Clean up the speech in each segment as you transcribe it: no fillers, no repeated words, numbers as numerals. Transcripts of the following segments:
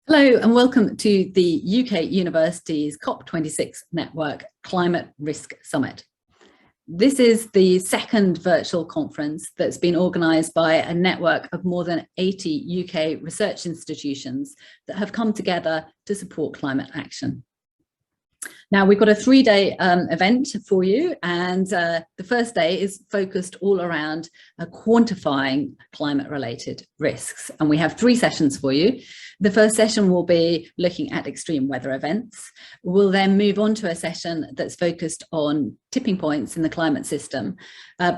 Hello and welcome to the UK University's COP26 Network Climate Risk Summit. This is the second virtual conference that's been organised by a network of more than 80 UK research institutions that have come together to support climate action. Now, we've got a three-day event for you, and the first day is focused all around quantifying climate-related risks. And we have three sessions for you. The first session will be looking at extreme weather events. We'll then move on to a session that's focused on tipping points in the climate system.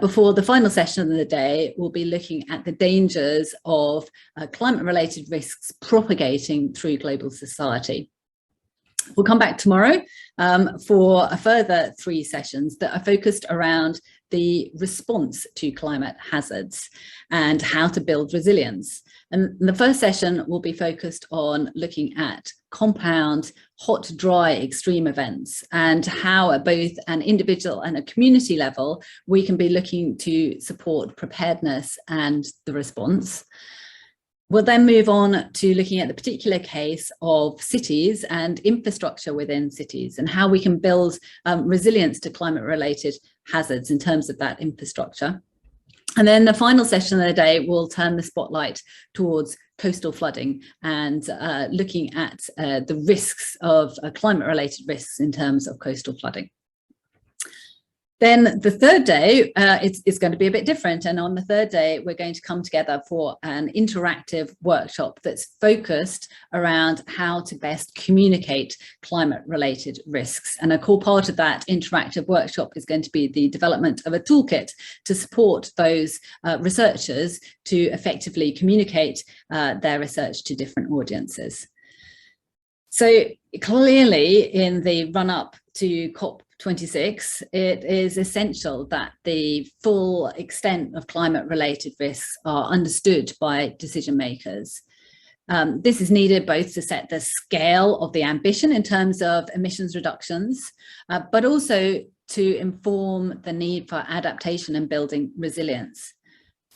Before the final session of the day, we'll be looking at the dangers of climate-related risks propagating through global society. We'll come back tomorrow for a further three sessions that are focused around the response to climate hazards and how to build resilience. And the first session will be focused on looking at compound, hot, dry extreme events and how at both an individual and a community level, we can be looking to support preparedness and the response. We'll then move on to looking at the particular case of cities and infrastructure within cities and how we can build resilience to climate-related hazards in terms of that infrastructure. And then the final session of the day will turn the spotlight towards coastal flooding and looking at the risks of climate-related risks in terms of coastal flooding. Then the third day is going to be a bit different, and on the third day we're going to come together for an interactive workshop that's focused around how to best communicate climate-related risks. And a core part of that interactive workshop is going to be the development of a toolkit to support those researchers to effectively communicate their research to different audiences. So clearly in the run-up to COP26, it is essential that the full extent of climate-related risks are understood by decision makers. This is needed both to set the scale of the ambition in terms of emissions reductions, but also to inform the need for adaptation and building resilience.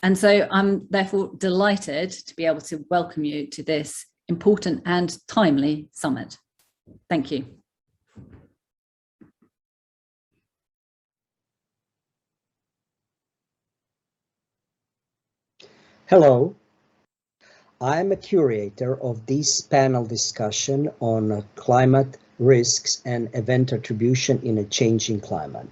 And so I'm therefore delighted to be able to welcome you to this important and timely summit. Thank you. Hello, I'm a curator of this panel discussion on climate risks and event attribution in a changing climate.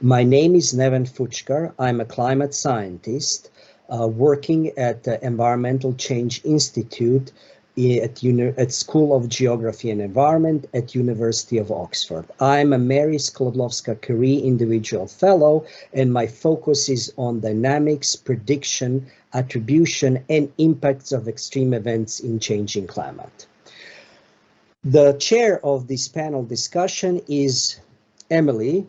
My name is Neven Fučkar. I'm a climate scientist working at the Environmental Change Institute at School of Geography and Environment at University of Oxford. I'm a Mary Sklodowska-Curie Individual Fellow, and my focus is on dynamics, prediction, attribution, and impacts of extreme events in changing climate. The chair of this panel discussion is Emily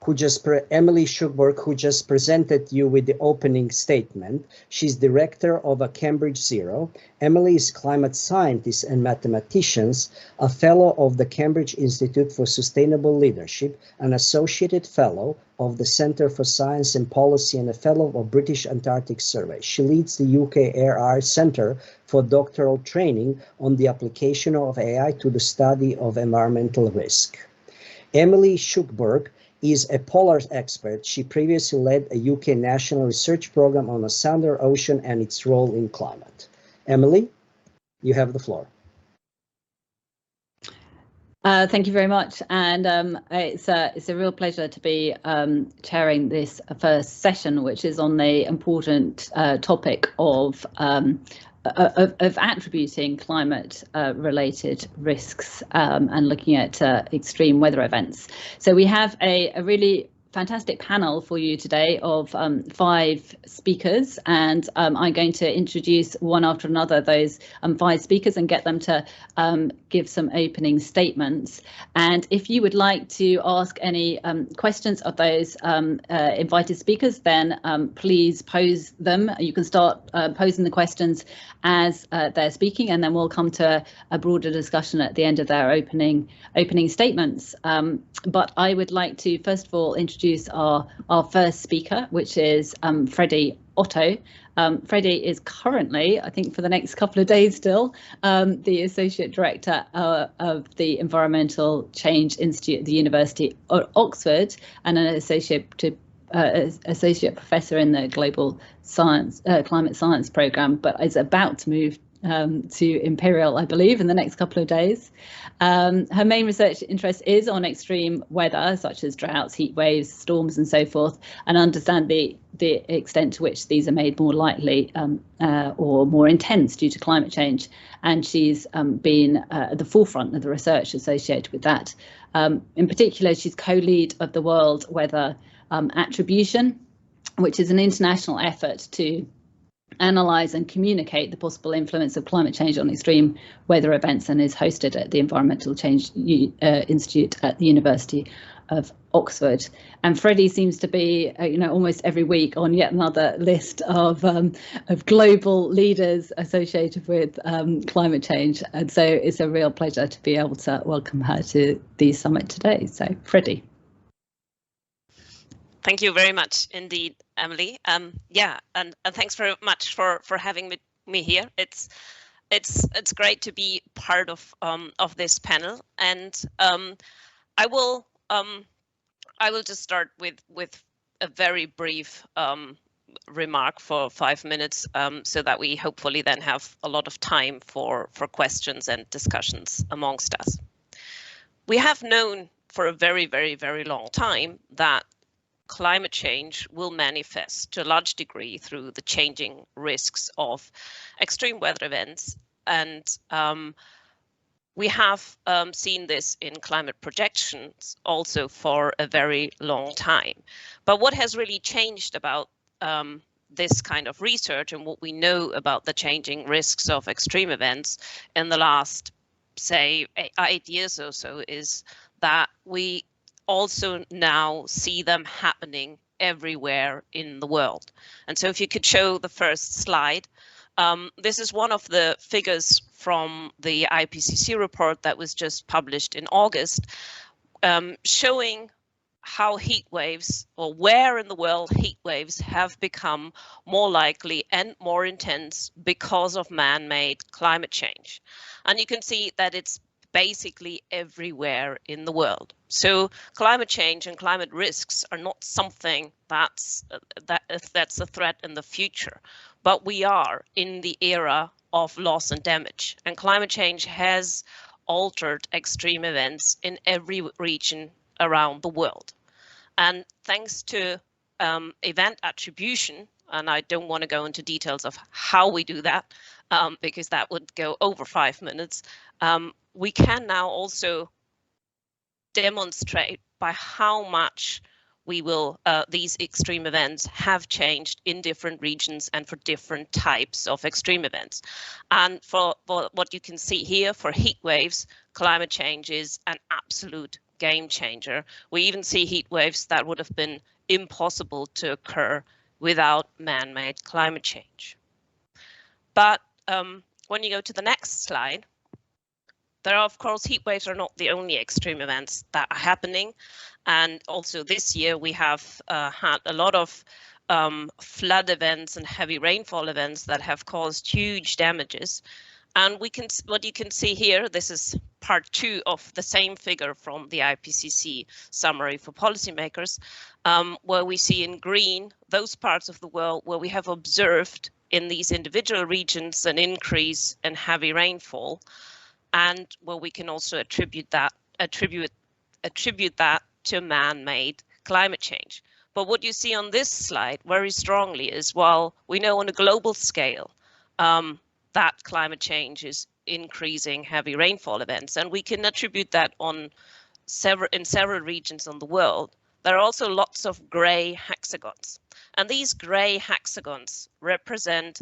Shuckburgh, who just presented you with the opening statement. She's director of a Cambridge Zero. Emily is climate scientist and mathematician, a fellow of the Cambridge Institute for Sustainable Leadership, an associated fellow of the Centre for Science and Policy, and a fellow of British Antarctic Survey. She leads the UK AIR Centre for Doctoral Training on the application of AI to the study of environmental risk. Emily Shuckburgh is a polar expert. She previously led a UK national research program on the Southern Ocean and its role in climate. Emily, you have the floor. Thank you very much, and it's a real pleasure to be chairing this first session, which is on the important topic of attributing climate-related risks and looking at extreme weather events. So we have a really fantastic panel for you today of 5 speakers, and I'm going to introduce one after another those 5 speakers and get them to give some opening statements. And if you would like to ask any questions of those invited speakers, then please pose them. You can start posing the questions as they're speaking, and then we'll come to a broader discussion at the end of their opening statements. But I would like to first of all introduce our first speaker, which is Fredi Otto. Fredi is currently, I think for the next couple of days still, the Associate Director of the Environmental Change Institute at the University of Oxford, and an Associate Professor in the Global Science Climate Science Programme, but is about to move to Imperial, I believe, in the next couple of days. Her main research interest is on extreme weather, such as droughts, heat waves, storms, and so forth, and understand the extent to which these are made more likely or more intense due to climate change. And she's been at the forefront of the research associated with that. In particular, she's co-lead of the World Weather Attribution, which is an international effort to analyse and communicate the possible influence of climate change on extreme weather events, and is hosted at the Environmental Change Institute at the University of Oxford. And Fredi seems to be, almost every week on yet another list of global leaders associated with climate change. And so it's a real pleasure to be able to welcome her to the summit today. So, Fredi. Thank you very much indeed, Emily. And thanks very much for having me here. It's great to be part of this panel, and I will just start with a very brief remark for 5 minutes, so that we hopefully then have a lot of time for questions and discussions amongst us. We have known for a very, very, very long time that climate change will manifest to a large degree through the changing risks of extreme weather events. And we have seen this in climate projections also for a very long time. But what has really changed about this kind of research and what we know about the changing risks of extreme events in the last, say, 8 years or so is that we also now see them happening everywhere in the world. And so if you could show the first slide, this is one of the figures from the IPCC report that was just published in August, showing how heat waves, or where in the world heat waves have become more likely and more intense because of man-made climate change. And you can see that it's basically everywhere in the world. So climate change and climate risks are not something that's a threat in the future, but we are in the era of loss and damage, and climate change has altered extreme events in every region around the world. And thanks to event attribution, and I don't want to go into details of how we do that, because that would go over 5 minutes, we can now also demonstrate by how much these extreme events have changed in different regions and for different types of extreme events. And for what you can see here, for heat waves, climate change is an absolute game changer. We even see heat waves that would have been impossible to occur without man-made climate change. But when you go to the next slide, there are, of course, heat waves are not the only extreme events that are happening. And also this year we have had a lot of flood events and heavy rainfall events that have caused huge damages. And what you can see here, this is part 2 of the same figure from the IPCC summary for policymakers, where we see in green those parts of the world where we have observed in these individual regions an increase in heavy rainfall, and where we can also attribute that to man-made climate change. But what you see on this slide very strongly is, while we know on a global scale that climate change is increasing heavy rainfall events, and we can attribute that in several regions on the world, there are also lots of grey hexagons. And these grey hexagons represent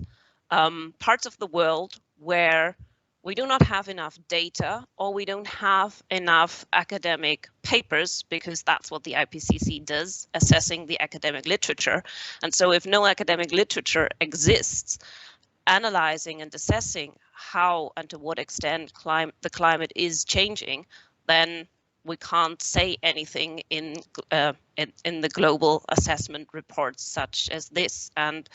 parts of the world where we do not have enough data, or we don't have enough academic papers, because that's what the IPCC does, assessing the academic literature. And so if no academic literature exists, analyzing and assessing how and to what extent the climate is changing, then we can't say anything in the global assessment reports such as this. And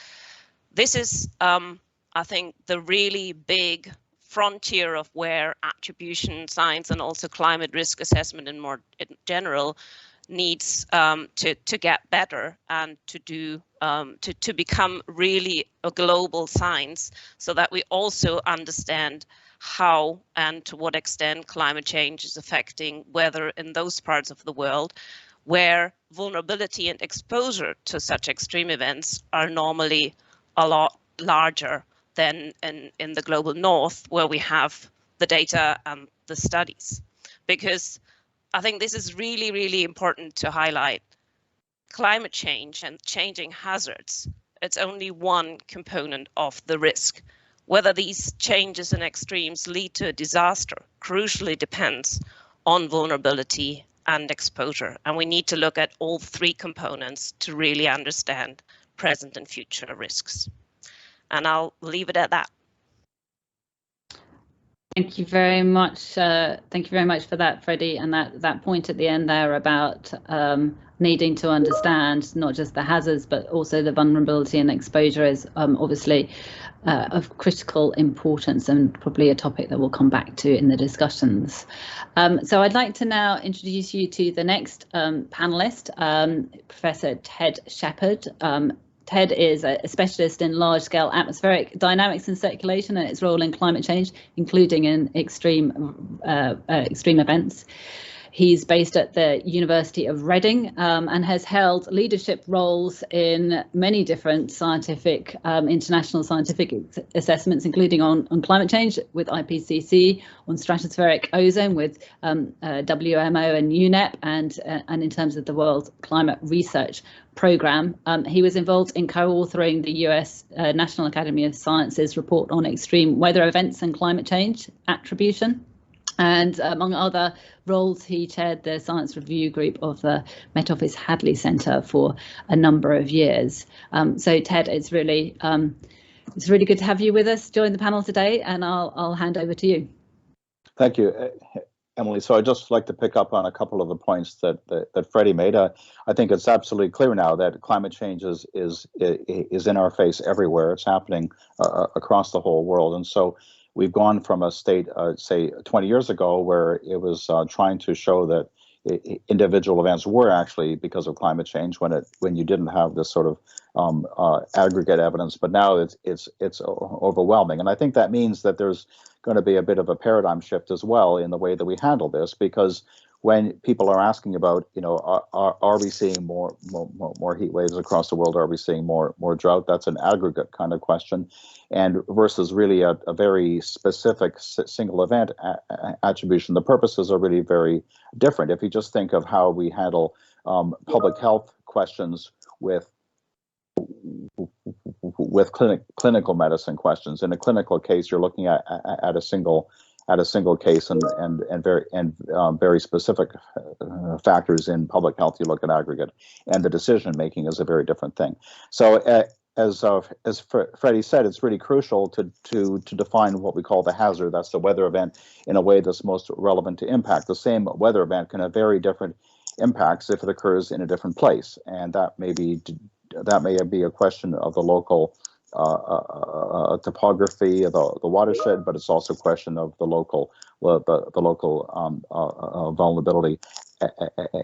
this is, I think, the really big frontier of where attribution science and also climate risk assessment in general needs to get better and to do to become really a global science, so that we also understand how and to what extent climate change is affecting weather in those parts of the world where vulnerability and exposure to such extreme events are normally a lot larger than in the global north, where we have the data and the studies. Because I think this is really, really important to highlight. Climate change and changing hazards, it's only one component of the risk. Whether these changes and extremes lead to a disaster crucially depends on vulnerability and exposure. And we need to look at all three components to really understand present and future risks. And I'll leave it at that. Thank you very much. Thank you very much for that, Fredi, and that point at the end there about needing to understand not just the hazards but also the vulnerability and exposure is obviously of critical importance, and probably a topic that we'll come back to in the discussions. So I'd like to now introduce you to the next panelist, Professor Ted Shepherd. Ted is a specialist in large-scale atmospheric dynamics and circulation and its role in climate change, including in extreme events. He's based at the University of Reading and has held leadership roles in many different scientific, international scientific assessments, including on climate change with IPCC, on stratospheric ozone with WMO and UNEP, and in terms of the World Climate Research Programme. He was involved in co-authoring the US National Academy of Sciences report on extreme weather events and climate change, Attribution. And among other roles, he chaired the science review group of the Met Office Hadley Centre for a number of years. So Ted, it's really good to have you with us, join the panel today, and I'll hand over to you. Thank you, Emily. So I'd just like to pick up on a couple of the points that Fredi made. I think it's absolutely clear now that climate change is in our face everywhere. It's happening across the whole world, and so we've gone from a state, say, 20 years ago, where it was trying to show that individual events were actually because of climate change when you didn't have this sort of aggregate evidence. But now it's overwhelming, and I think that means that there's going to be a bit of a paradigm shift as well in the way that we handle this, because when people are asking about, are we seeing more heat waves across the world? Are we seeing more drought? That's an aggregate kind of question, and versus really a very specific single event attribution. The purposes are really very different. If you just think of how we handle public health questions with clinical medicine questions. In a clinical case, you're looking at a single case and very specific factors. In public health, you look at aggregate, and the decision making is a very different thing. So as Fredi said, it's really crucial to define what we call the hazard. That's the weather event in a way that's most relevant to impact. The same weather event can have very different impacts if it occurs in a different place, and that may be a question of the local topography of the watershed, but it's also a question of the local vulnerability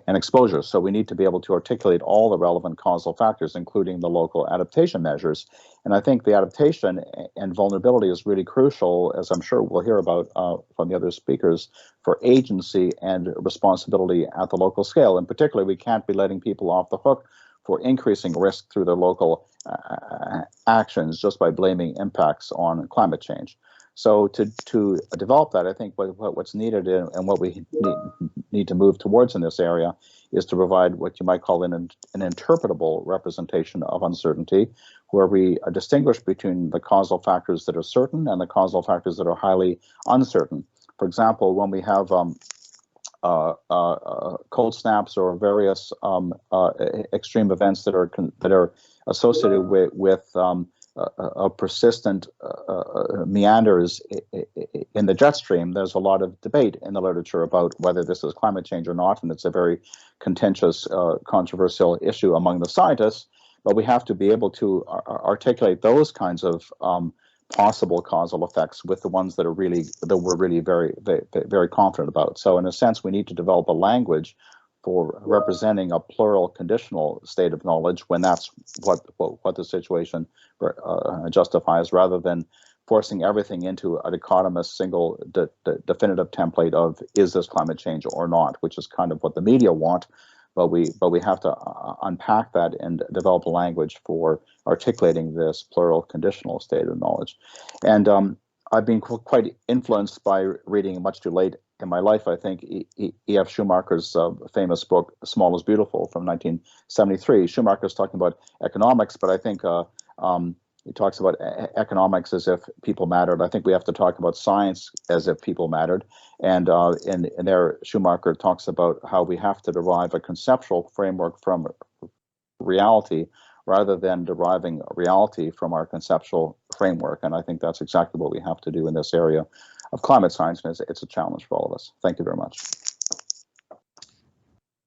and exposure. So we need to be able to articulate all the relevant causal factors, including the local adaptation measures. And I think the adaptation and vulnerability is really crucial, as I'm sure we'll hear about from the other speakers, for agency and responsibility at the local scale. In particular, we can't be letting people off the hook for increasing risk through their local actions just by blaming impacts on climate change. So to develop that, I think what's needed and what we need to move towards in this area is to provide what you might call an interpretable representation of uncertainty, where we distinguish between the causal factors that are certain and the causal factors that are highly uncertain. For example, when we have cold snaps or various extreme events that are associated with persistent meanders in the jet stream, there's a lot of debate in the literature about whether this is climate change or not, and it's a very contentious, controversial issue among the scientists. but we have to be able to articulate those kinds of possible causal effects with the ones that we're really very confident about. So in a sense, we need to develop a language for representing a plural conditional state of knowledge when that's what the situation justifies, rather than forcing everything into a dichotomous single definitive template of is this climate change or not, which is kind of what the media want. But we have to unpack that and develop a language for articulating this plural conditional state of knowledge. And I've been quite influenced by reading, much too late in my life, I think, E.F. Schumacher's famous book, Small is Beautiful, from 1973. Schumacher's talking about economics, but I think he talks about economics as if people mattered. I think we have to talk about science as if people mattered. And in there, Schumacher talks about how we have to derive a conceptual framework from reality rather than deriving reality from our conceptual framework. And I think that's exactly what we have to do in this area of climate science, and it's a challenge for all of us. Thank you very much.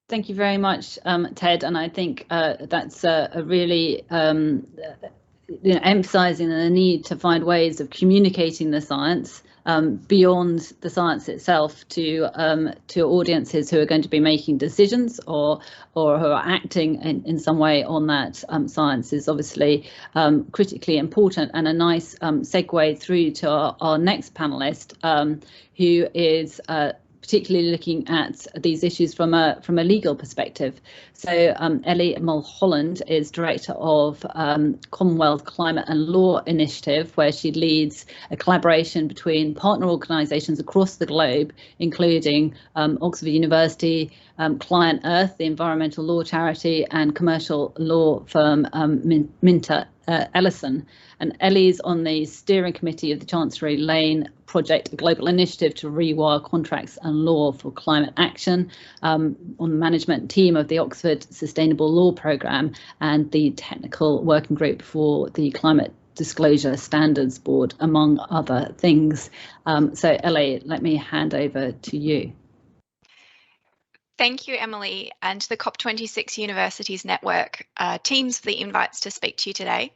Thank you very much, Ted. And I think that's a really emphasising the need to find ways of communicating the science beyond the science itself to audiences who are going to be making decisions or who are acting in some way on that science is obviously critically important, and a nice segue through to our next panelist, who is particularly looking at these issues from a legal perspective. So Ellie Mulholland is director of Commonwealth Climate and Law Initiative, where she leads a collaboration between partner organisations across the globe, including Oxford University, Client Earth, the environmental law charity, and commercial law firm Minter Ellison. And Ellie's on the steering committee of the Chancery Lane Project, a global initiative to rewire contracts and law for climate action, on the management team of the Oxford Sustainable Law Programme and the technical working group for the Climate Disclosure Standards Board, among other things. So Ellie, let me hand over to you. Thank you, Emily, and the COP26 Universities Network teams for the invites to speak to you today.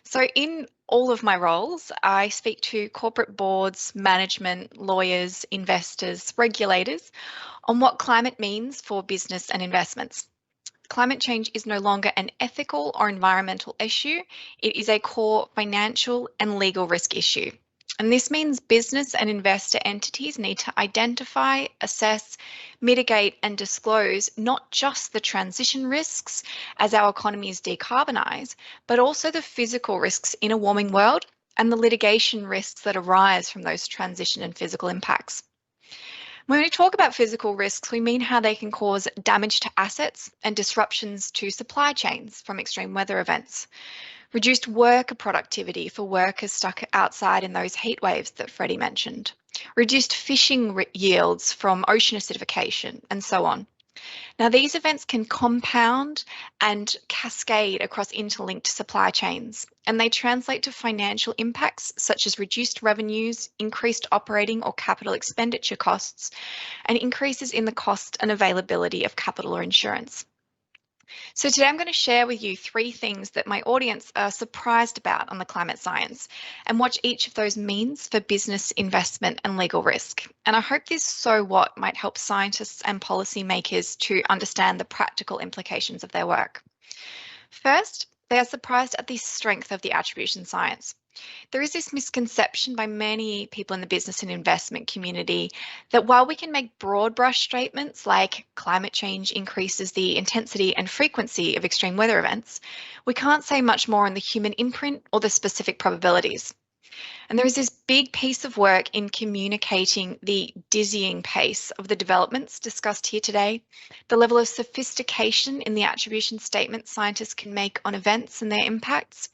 So in all of my roles, I speak to corporate boards, management, lawyers, investors, regulators on what climate means for business and investments. Climate change is no longer an ethical or environmental issue. It is a core financial and legal risk issue. And this means business and investor entities need to identify, assess, mitigate and disclose not just the transition risks as our economies decarbonise, but also the physical risks in a warming world and the litigation risks that arise from those transition and physical impacts. When we talk about physical risks, we mean how they can cause damage to assets and disruptions to supply chains from extreme weather events. Reduced worker productivity for workers stuck outside in those heat waves that Fredi mentioned. Reduced fishing yields from ocean acidification, and so on. Now, these events can compound and cascade across interlinked supply chains, and they translate to financial impacts such as reduced revenues, increased operating or capital expenditure costs, and increases in the cost and availability of capital or insurance. So today I'm going to share with you 3 things that my audience are surprised about on the climate science and what each of those means for business, investment and legal risk. And I hope this so what might help scientists and policymakers to understand the practical implications of their work. First, they are surprised at the strength of the attribution science. There is this misconception by many people in the business and investment community that while we can make broad brush statements like climate change increases the intensity and frequency of extreme weather events, we can't say much more on the human imprint or the specific probabilities. And there is this big piece of work in communicating the dizzying pace of the developments discussed here today, the level of sophistication in the attribution statements scientists can make on events and their impacts.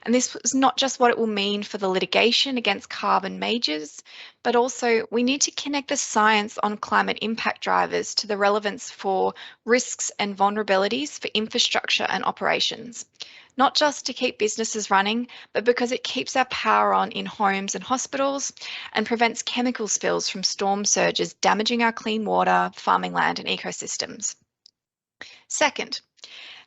And this is not just what it will mean for the litigation against carbon majors, but also we need to connect the science on climate impact drivers to the relevance for risks and vulnerabilities for infrastructure and operations. Not just to keep businesses running, but because it keeps our power on in homes and hospitals and prevents chemical spills from storm surges damaging our clean water, farming land and ecosystems. Second,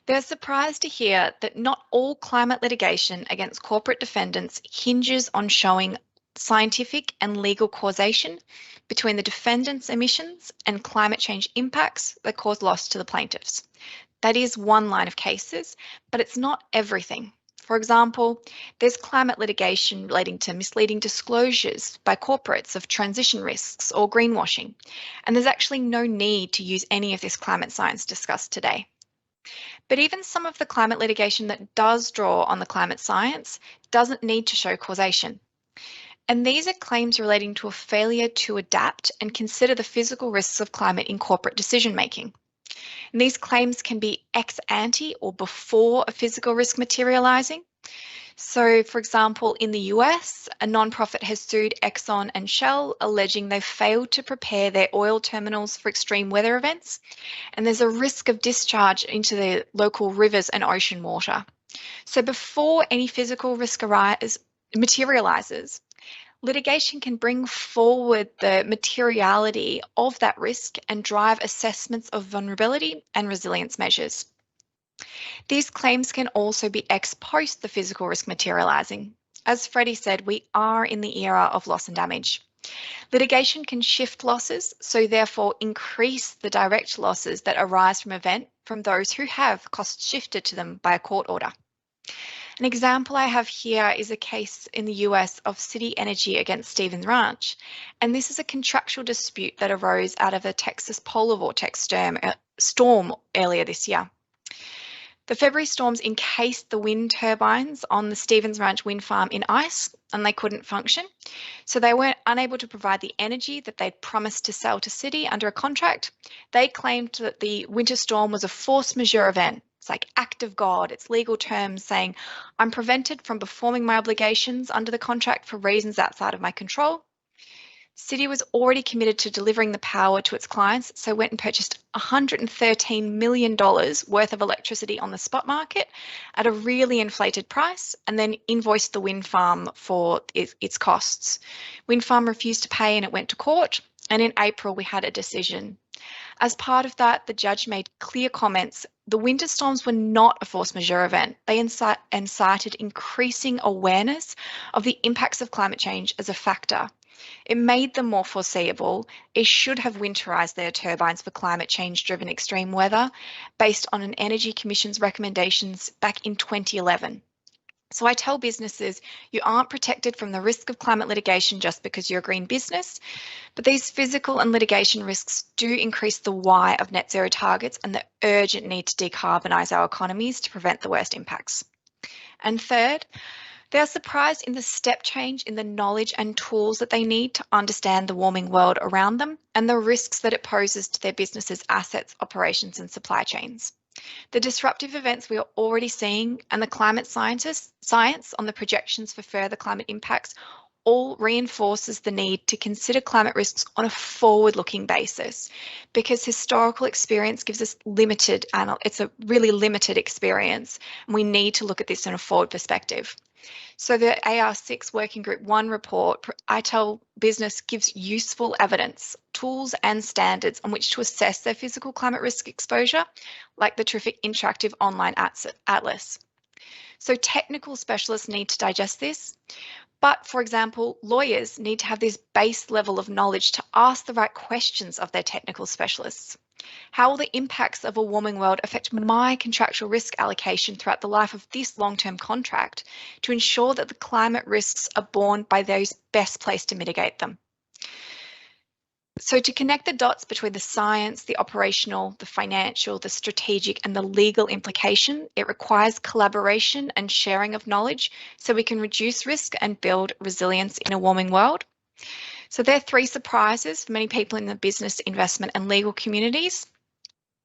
They're surprised to hear that not all climate litigation against corporate defendants hinges on showing scientific and legal causation between the defendant's emissions and climate change impacts that cause loss to the plaintiffs. That is one line of cases, but it's not everything. For example, there's climate litigation relating to misleading disclosures by corporates of transition risks or greenwashing, and there's actually no need to use any of this climate science discussed today. But even some of the climate litigation that does draw on the climate science doesn't need to show causation. And these are claims relating to a failure to adapt and consider the physical risks of climate in corporate decision making. And these claims can be ex ante or before a physical risk materializing. So, for example, in the US, a nonprofit has sued Exxon and Shell, alleging they failed to prepare their oil terminals for extreme weather events, and there's a risk of discharge into the local rivers and ocean water. So before any physical risk materializes, litigation can bring forward the materiality of that risk and drive assessments of vulnerability and resilience measures. These claims can also be ex post the physical risk materializing. As Fredi said, we are in the era of loss and damage. Litigation can shift losses, so therefore increase the direct losses that arise from event from those who have costs shifted to them by a court order. An example I have here is a case in the US of City Energy against Stevens Ranch, and this is a contractual dispute that arose out of a Texas polar vortex storm earlier this year. The February storms encased the wind turbines on the Stevens Ranch wind farm in ice, and they couldn't function. So they weren't unable to provide the energy that they'd promised to sell to City under a contract. They claimed that the winter storm was a force majeure event. It's like act of God. It's legal terms saying, I'm prevented from performing my obligations under the contract for reasons outside of my control. City was already committed to delivering the power to its clients, so went and purchased $113 million worth of electricity on the spot market at a really inflated price, and then invoiced the wind farm for its costs. Wind farm refused to pay and it went to court, and in April we had a decision. As part of that, the judge made clear comments. The winter storms were not a force majeure event. They incited increasing awareness of the impacts of climate change as a factor. It made them more foreseeable. It should have winterized their turbines for climate change-driven extreme weather based on an Energy Commission's recommendations back in 2011. So I tell businesses, you aren't protected from the risk of climate litigation just because you're a green business, but these physical and litigation risks do increase the why of net zero targets and the urgent need to decarbonise our economies to prevent the worst impacts. And third, they are surprised in the step change in the knowledge and tools that they need to understand the warming world around them and the risks that it poses to their businesses' assets, operations and supply chains. The disruptive events we are already seeing and the climate science on the projections for further climate impacts all reinforces the need to consider climate risks on a forward-looking basis, because historical experience gives us it's a really limited experience, and we need to look at this in a forward perspective. So the AR6 Working Group 1 report, I tell business, gives useful evidence, tools and standards on which to assess their physical climate risk exposure, like the terrific interactive online atlas. So technical specialists need to digest this, but for example, lawyers need to have this base level of knowledge to ask the right questions of their technical specialists. How will the impacts of a warming world affect my contractual risk allocation throughout the life of this long-term contract to ensure that the climate risks are borne by those best placed to mitigate them? So to connect the dots between the science, the operational, the financial, the strategic and the legal implication, it requires collaboration and sharing of knowledge so we can reduce risk and build resilience in a warming world. So there are three surprises for many people in the business, investment and legal communities.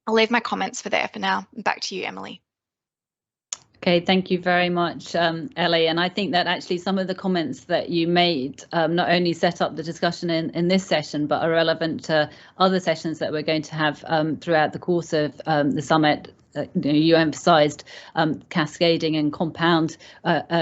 I'll leave my comments for there for now. Back to you, Emily. Okay, thank you very much, Ellie. And I think that actually some of the comments that you made not only set up the discussion in this session, but are relevant to other sessions that we're going to have throughout the course of the summit you emphasised cascading and compound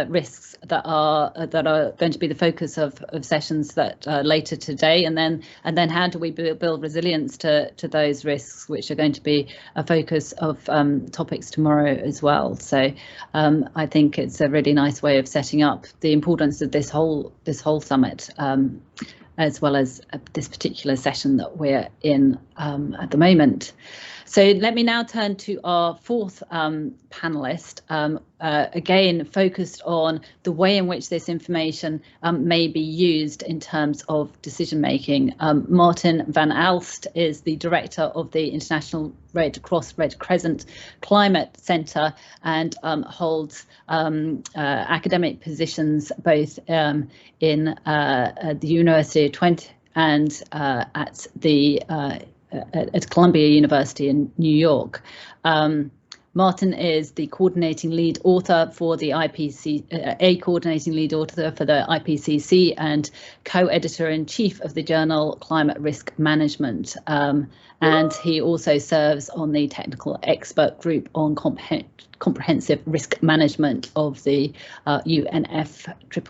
risks that are going to be the focus of sessions that later today, and then how do we build resilience to those risks, which are going to be a focus of topics tomorrow as well. So I think it's a really nice way of setting up the importance of this whole summit, as well as this particular session that we're in at the moment. So let me now turn to our fourth panelist, again focused on the way in which this information may be used in terms of decision making. Maarten van Aalst is the director of the International Red Cross Red Crescent Climate Centre and holds academic positions both in the University of Twente and at the at Columbia University in New York. Maarten is the coordinating lead author for the IPCC, and co-editor-in-chief of the journal Climate Risk Management. And he also serves on the technical expert group on comprehensive risk management of the UNFCCC,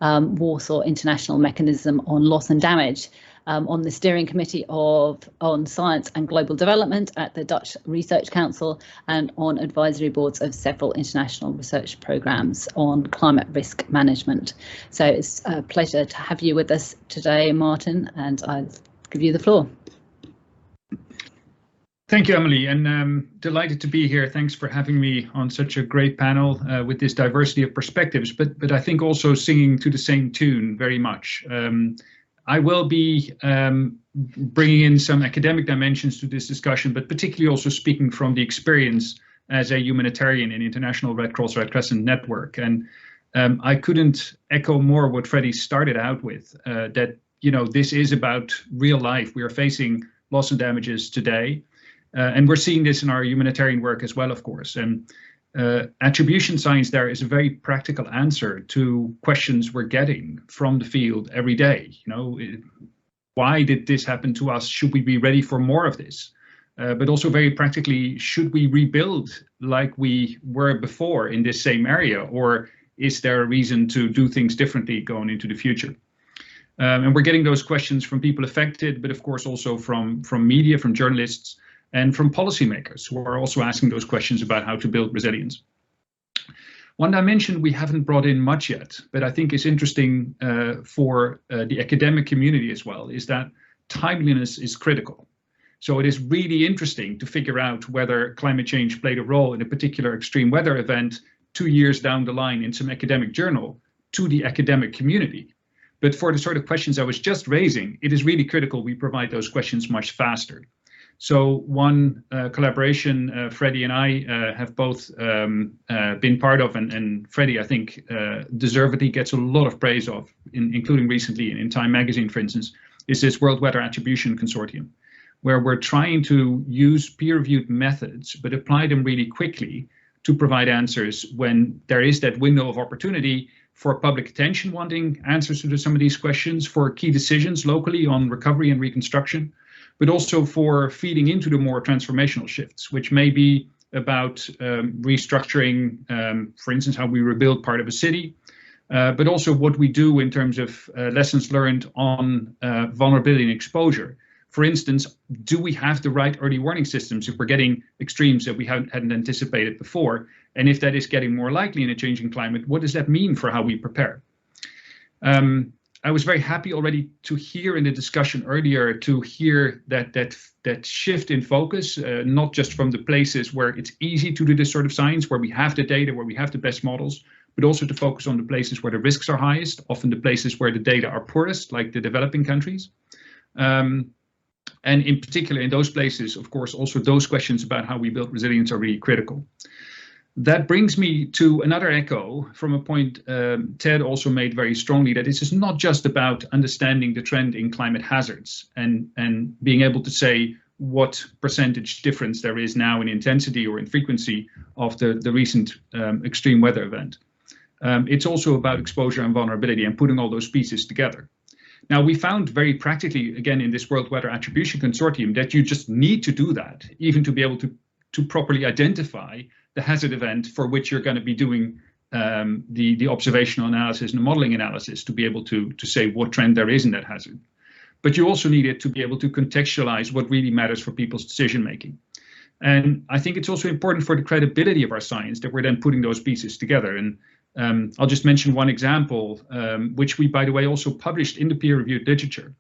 Warsaw International Mechanism on Loss and Damage, on the steering committee on science and global development at the Dutch Research Council, and on advisory boards of several international research programs on climate risk management. So it's a pleasure to have you with us today, Maarten, and I'll give you the floor. Thank you, Emily, and delighted to be here. Thanks for having me on such a great panel with this diversity of perspectives, but I think also singing to the same tune very much. I will be bringing in some academic dimensions to this discussion, but particularly also speaking from the experience as a humanitarian in International Red Cross Red Crescent Network. And I couldn't echo more what Fredi started out with, that, you know, this is about real life. We are facing loss and damages today, and we're seeing this in our humanitarian work as well, of course. And attribution science there is a very practical answer to questions we're getting from the field every day. You know, why did this happen to us? Should we be ready for more of this? But also very practically, should we rebuild like we were before in this same area? Or is there a reason to do things differently going into the future? And we're getting those questions from people affected, but of course also from media, from journalists, and from policymakers who are also asking those questions about how to build resilience. One dimension we haven't brought in much yet, but I think is interesting for the academic community as well, is that timeliness is critical. So it is really interesting to figure out whether climate change played a role in a particular extreme weather event 2 years down the line in some academic journal to the academic community. But for the sort of questions I was just raising, it is really critical we provide those questions much faster. So one collaboration Fredi and I have both been part of, and Fredi, I think, deservedly gets a lot of praise of, including recently in Time magazine, for instance, is this World Weather Attribution Consortium, where we're trying to use peer-reviewed methods, but apply them really quickly to provide answers when there is that window of opportunity for public attention wanting answers to some of these questions, for key decisions locally on recovery and reconstruction, but also for feeding into the more transformational shifts, which may be about restructuring, for instance, how we rebuild part of a city, but also what we do in terms of lessons learned on vulnerability and exposure. For instance, do we have the right early warning systems if we're getting extremes that we hadn't anticipated before? And if that is getting more likely in a changing climate, what does that mean for how we prepare? I was very happy already to hear in the discussion earlier, to hear that shift in focus, not just from the places where it's easy to do this sort of science, where we have the data, where we have the best models, but also to focus on the places where the risks are highest, often the places where the data are poorest, like the developing countries. And in particular, in those places, of course, also those questions about how we build resilience are really critical. That brings me to another echo from a point Ted also made very strongly, that this is not just about understanding the trend in climate hazards and being able to say what percentage difference there is now in intensity or in frequency of the recent extreme weather event. It's also about exposure and vulnerability and putting all those pieces together. Now, we found very practically, again, in this World Weather Attribution Consortium, that you just need to do that, even to be able to to properly identify the hazard event for which you're going to be doing the observational analysis and the modeling analysis to be able to say what trend there is in that hazard. But you also need it to be able to contextualize what really matters for people's decision making. And I think it's also important for the credibility of our science that we're then putting those pieces together. And I'll just mention one example, which we, by the way, also published in the peer-reviewed literature,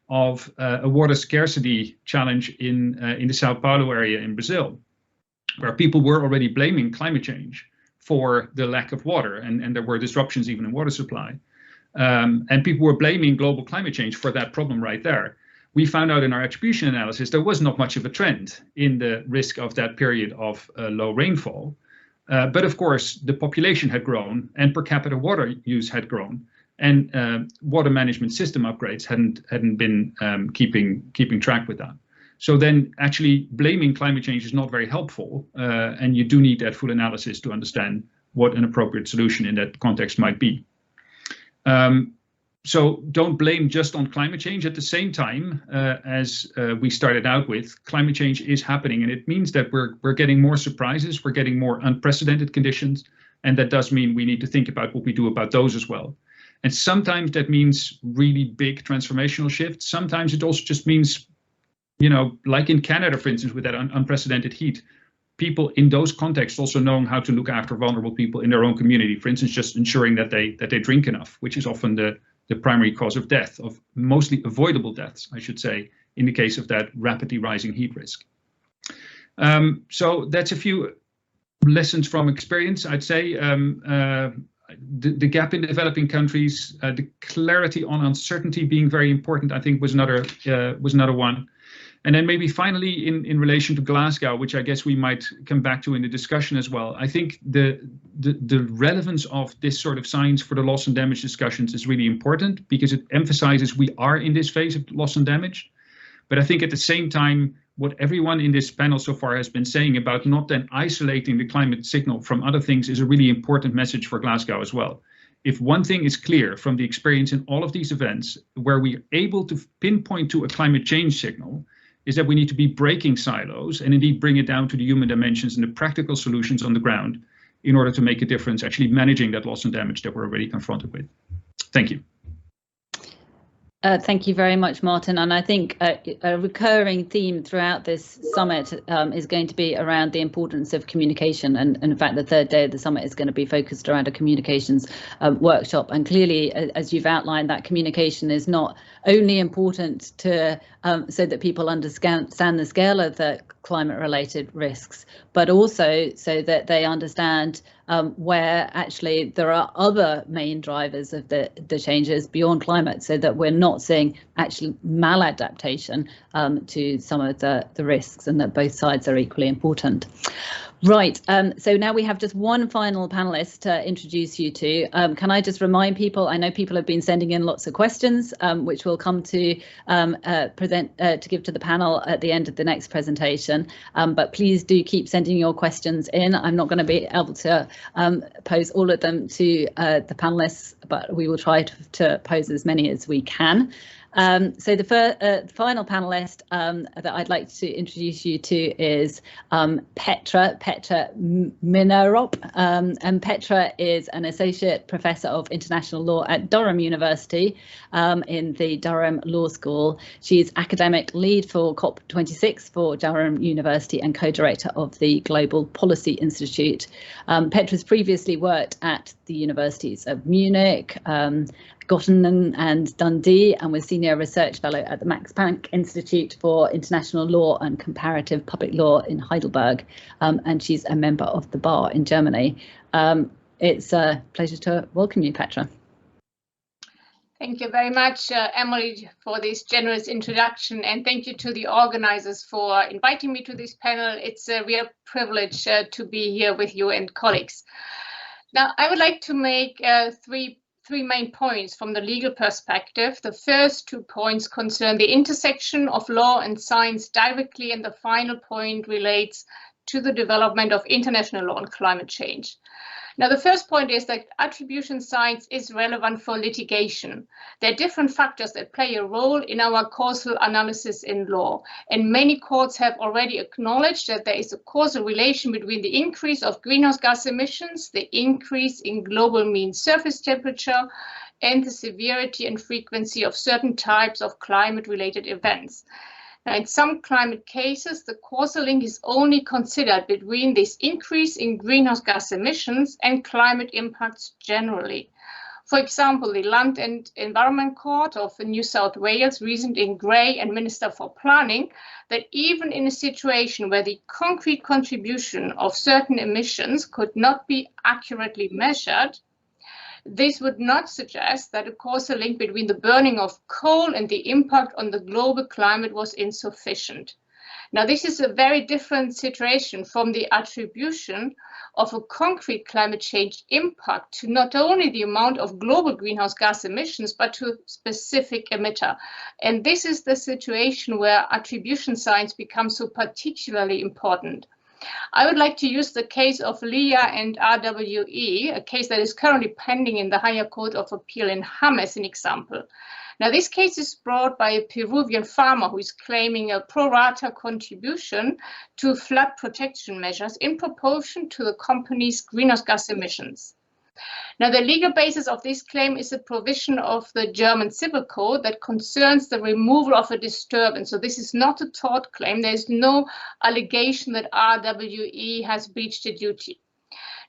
of a water scarcity challenge in the Sao Paulo area in Brazil, where people were already blaming climate change for the lack of water, and there were disruptions even in water supply. And people were blaming global climate change for that problem right there. We found out in our attribution analysis there was not much of a trend in the risk of that period of low rainfall. But of course, the population had grown and per capita water use had grown, and water management system upgrades hadn't been keeping track with that. So then actually blaming climate change is not very helpful, and you do need that full analysis to understand what an appropriate solution in that context might be. So don't blame just on climate change. At the same time, as we started out with, climate change is happening, and it means that we're getting more surprises, we're getting more unprecedented conditions, and that does mean we need to think about what we do about those as well. And sometimes that means really big transformational shifts. Sometimes it also just means, you know, like in Canada, for instance, with that unprecedented heat, people in those contexts also knowing how to look after vulnerable people in their own community. For instance, just ensuring that they drink enough, which is often the primary cause of death, of mostly avoidable deaths, I should say, in the case of that rapidly rising heat risk. So that's a few lessons from experience, I'd say. The gap in developing countries, the clarity on uncertainty being very important, I think was another one. And then maybe finally in relation to Glasgow, which I guess we might come back to in the discussion as well, I think the relevance of this sort of science for the loss and damage discussions is really important, because it emphasizes we are in this phase of loss and damage. But I think at the same time, what everyone in this panel so far has been saying about not then isolating the climate signal from other things is a really important message for Glasgow as well. If one thing is clear from the experience in all of these events, where we're able to pinpoint to a climate change signal, is that we need to be breaking silos and indeed bring it down to the human dimensions and the practical solutions on the ground in order to make a difference, actually managing that loss and damage that we're already confronted with. Thank you. Thank you very much, Maarten. And I think a recurring theme throughout this summit is going to be around the importance of communication. And in fact, the third day of the summit is going to be focused around a communications workshop. And clearly, as you've outlined, that communication is not only important to so that people understand the scale of the climate-related risks, but also so that they understand where actually there are other main drivers of the changes beyond climate, so that we're not seeing actually maladaptation to some of the risks, and that both sides are equally important. Right, so now we have just one final panelist to introduce you to. Can I just remind people, I know people have been sending in lots of questions, which we'll come to to give to the panel at the end of the next presentation, but please do keep sending your questions in. I'm not going to be able to pose all of them to the panelists, but we will try to pose as many as we can. So the final panelist that I'd like to introduce you to is Petra Minnerop, and Petra is an associate professor of international law at Durham University in the Durham Law School. She's academic lead for COP26 for Durham University and co-director of the Global Policy Institute. Petra's previously worked at the universities of Munich, Göttingen and Dundee, and was Senior Research Fellow at the Max Planck Institute for International Law and Comparative Public Law in Heidelberg, and she's a member of the Bar in Germany. It's a pleasure to welcome you, Petra. Thank you very much, Emily, for this generous introduction, and thank you to the organizers for inviting me to this panel. It's a real privilege to be here with you and colleagues. Now, I would like to make three main points from the legal perspective. The first 2 points concern the intersection of law and science directly, and the final point relates to the development of international law on climate change. Now, the first point is that attribution science is relevant for litigation. There are different factors that play a role in our causal analysis in law, and many courts have already acknowledged that there is a causal relation between the increase of greenhouse gas emissions, the increase in global mean surface temperature, and the severity and frequency of certain types of climate-related events. Now, in some climate cases, the causal link is only considered between this increase in greenhouse gas emissions and climate impacts generally. For example, the Land and Environment Court of New South Wales reasoned in Gray and Minister for Planning that even in a situation where the concrete contribution of certain emissions could not be accurately measured, this would not suggest that a causal link between the burning of coal and the impact on the global climate was insufficient. Now, this is a very different situation from the attribution of a concrete climate change impact to not only the amount of global greenhouse gas emissions, but to a specific emitter. And this is the situation where attribution science becomes so particularly important. I would like to use the case of LIA and RWE, a case that is currently pending in the Higher Court of Appeal in Hamm as an example. Now, this case is brought by a Peruvian farmer who is claiming a pro rata contribution to flood protection measures in proportion to the company's greenhouse gas emissions. Now, the legal basis of this claim is a provision of the German Civil Code that concerns the removal of a disturbance. So this is not a tort claim. There is no allegation that RWE has breached a duty.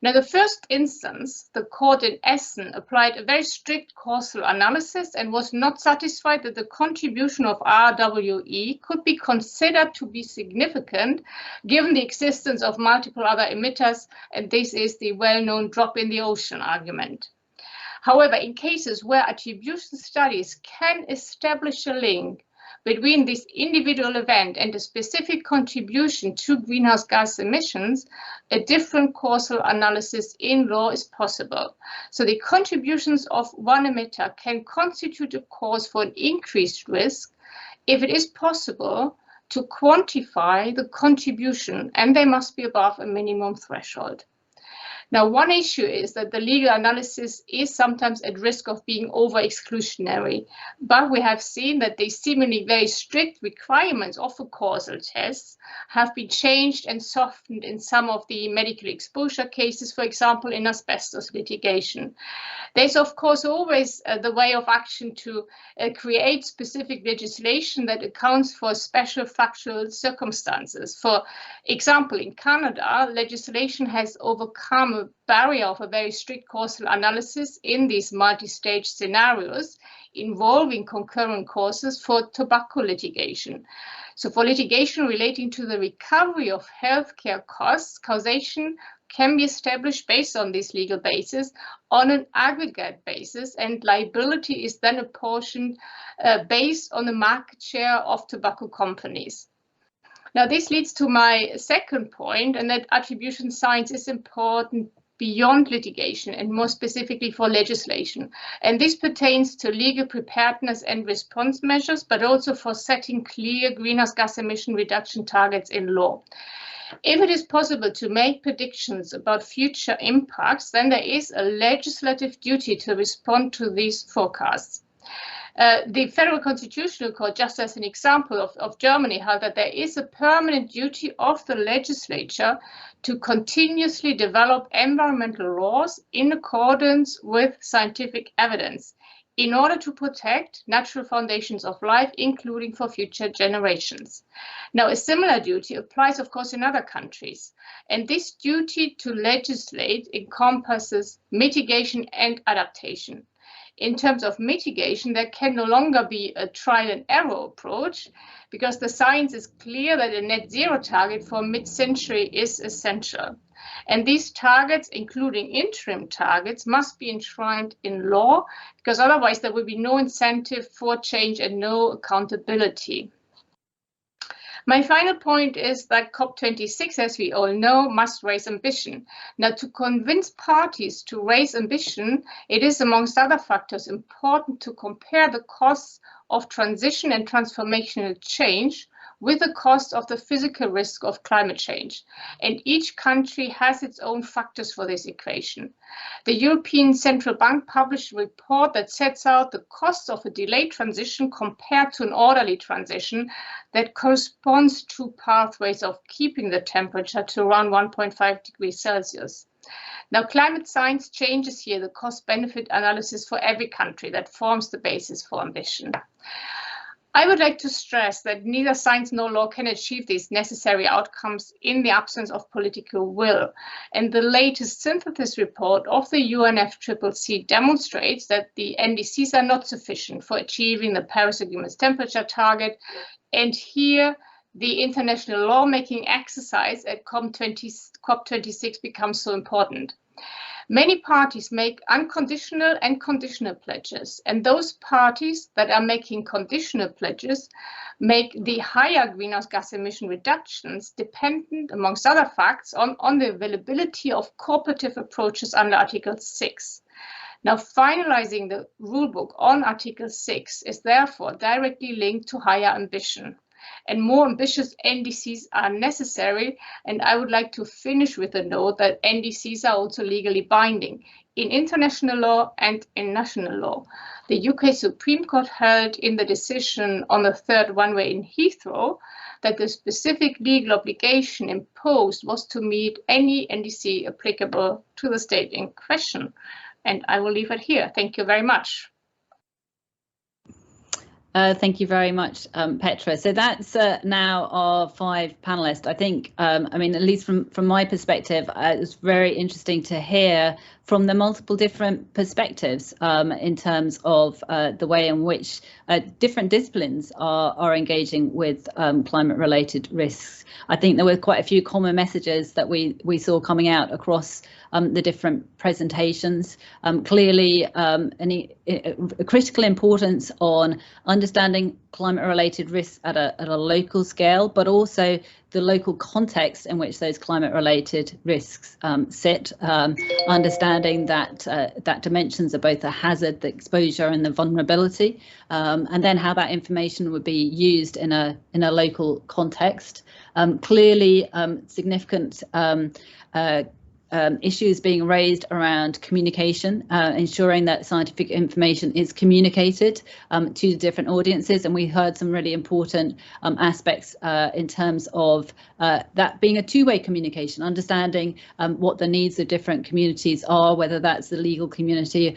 Now, the first instance, the court in Essen applied a very strict causal analysis and was not satisfied that the contribution of RWE could be considered to be significant given the existence of multiple other emitters, and this is the well-known drop in the ocean argument. However, in cases where attribution studies can establish a link between this individual event and a specific contribution to greenhouse gas emissions, a different causal analysis in law is possible. So the contributions of one emitter can constitute a cause for an increased risk if it is possible to quantify the contribution, and they must be above a minimum threshold. Now, one issue is that the legal analysis is sometimes at risk of being over-exclusionary, but we have seen that the seemingly very strict requirements of a causal test have been changed and softened in some of the medical exposure cases, for example, in asbestos litigation. There's, of course, always the way of action to create specific legislation that accounts for special factual circumstances. For example, in Canada, legislation has overcome a barrier of a very strict causal analysis in these multi-stage scenarios involving concurrent causes for tobacco litigation. So for litigation relating to the recovery of healthcare costs, causation can be established based on this legal basis on an aggregate basis, and liability is then apportioned based on the market share of tobacco companies. Now, this leads to my second point, and that attribution science is important beyond litigation and more specifically for legislation. And this pertains to legal preparedness and response measures, but also for setting clear greenhouse gas emission reduction targets in law. If it is possible to make predictions about future impacts, then there is a legislative duty to respond to these forecasts. The Federal Constitutional Court, just as an example of Germany, held that there is a permanent duty of the legislature to continuously develop environmental laws in accordance with scientific evidence in order to protect natural foundations of life, including for future generations. Now, a similar duty applies, of course, in other countries, and this duty to legislate encompasses mitigation and adaptation. In terms of mitigation, there can no longer be a trial and error approach because the science is clear that a net zero target for mid-century is essential. And these targets, including interim targets, must be enshrined in law because otherwise there will be no incentive for change and no accountability. My final point is that COP26, as we all know, must raise ambition. Now, to convince parties to raise ambition, it is, amongst other factors, important to compare the costs of transition and transformational change with the cost of the physical risk of climate change. And each country has its own factors for this equation. The European Central Bank published a report that sets out the cost of a delayed transition compared to an orderly transition that corresponds to pathways of keeping the temperature to around 1.5 degrees Celsius. Now, climate science changes here the cost-benefit analysis for every country that forms the basis for ambition. I would like to stress that neither science nor law can achieve these necessary outcomes in the absence of political will. And the latest synthesis report of the UNFCCC demonstrates that the NDCs are not sufficient for achieving the Paris Agreement's temperature target. And here, the international lawmaking exercise at COP26 becomes so important. Many parties make unconditional and conditional pledges, and those parties that are making conditional pledges make the higher greenhouse gas emission reductions dependent, amongst other facts, on the availability of cooperative approaches under Article 6. Now, finalizing the rulebook on Article 6 is therefore directly linked to higher ambition. And more ambitious NDCs are necessary. And I would like to finish with a note that NDCs are also legally binding in international law and in national law. The UK Supreme Court held in the decision on the third runway in Heathrow that the specific legal obligation imposed was to meet any NDC applicable to the state in question. And I will leave it here. Thank you very much. Thank you very much, Petra. So that's now our 5 panelists. I think, I mean, at least from my perspective, it's very interesting to hear from the multiple different perspectives in terms of the way in which different disciplines are engaging with climate-related risks. I think there were quite a few common messages that we saw coming out across the different presentations. Clearly, a critical importance on understanding climate-related risks at a local scale, but also the local context in which those climate-related risks sit, understanding that dimensions are both the hazard, the exposure, and the vulnerability, and then how that information would be used in a local context. Clearly, significant issues being raised around communication, ensuring that scientific information is communicated to different audiences, and we heard some really important aspects in terms of that being a two-way communication, understanding what the needs of different communities are, whether that's the legal community,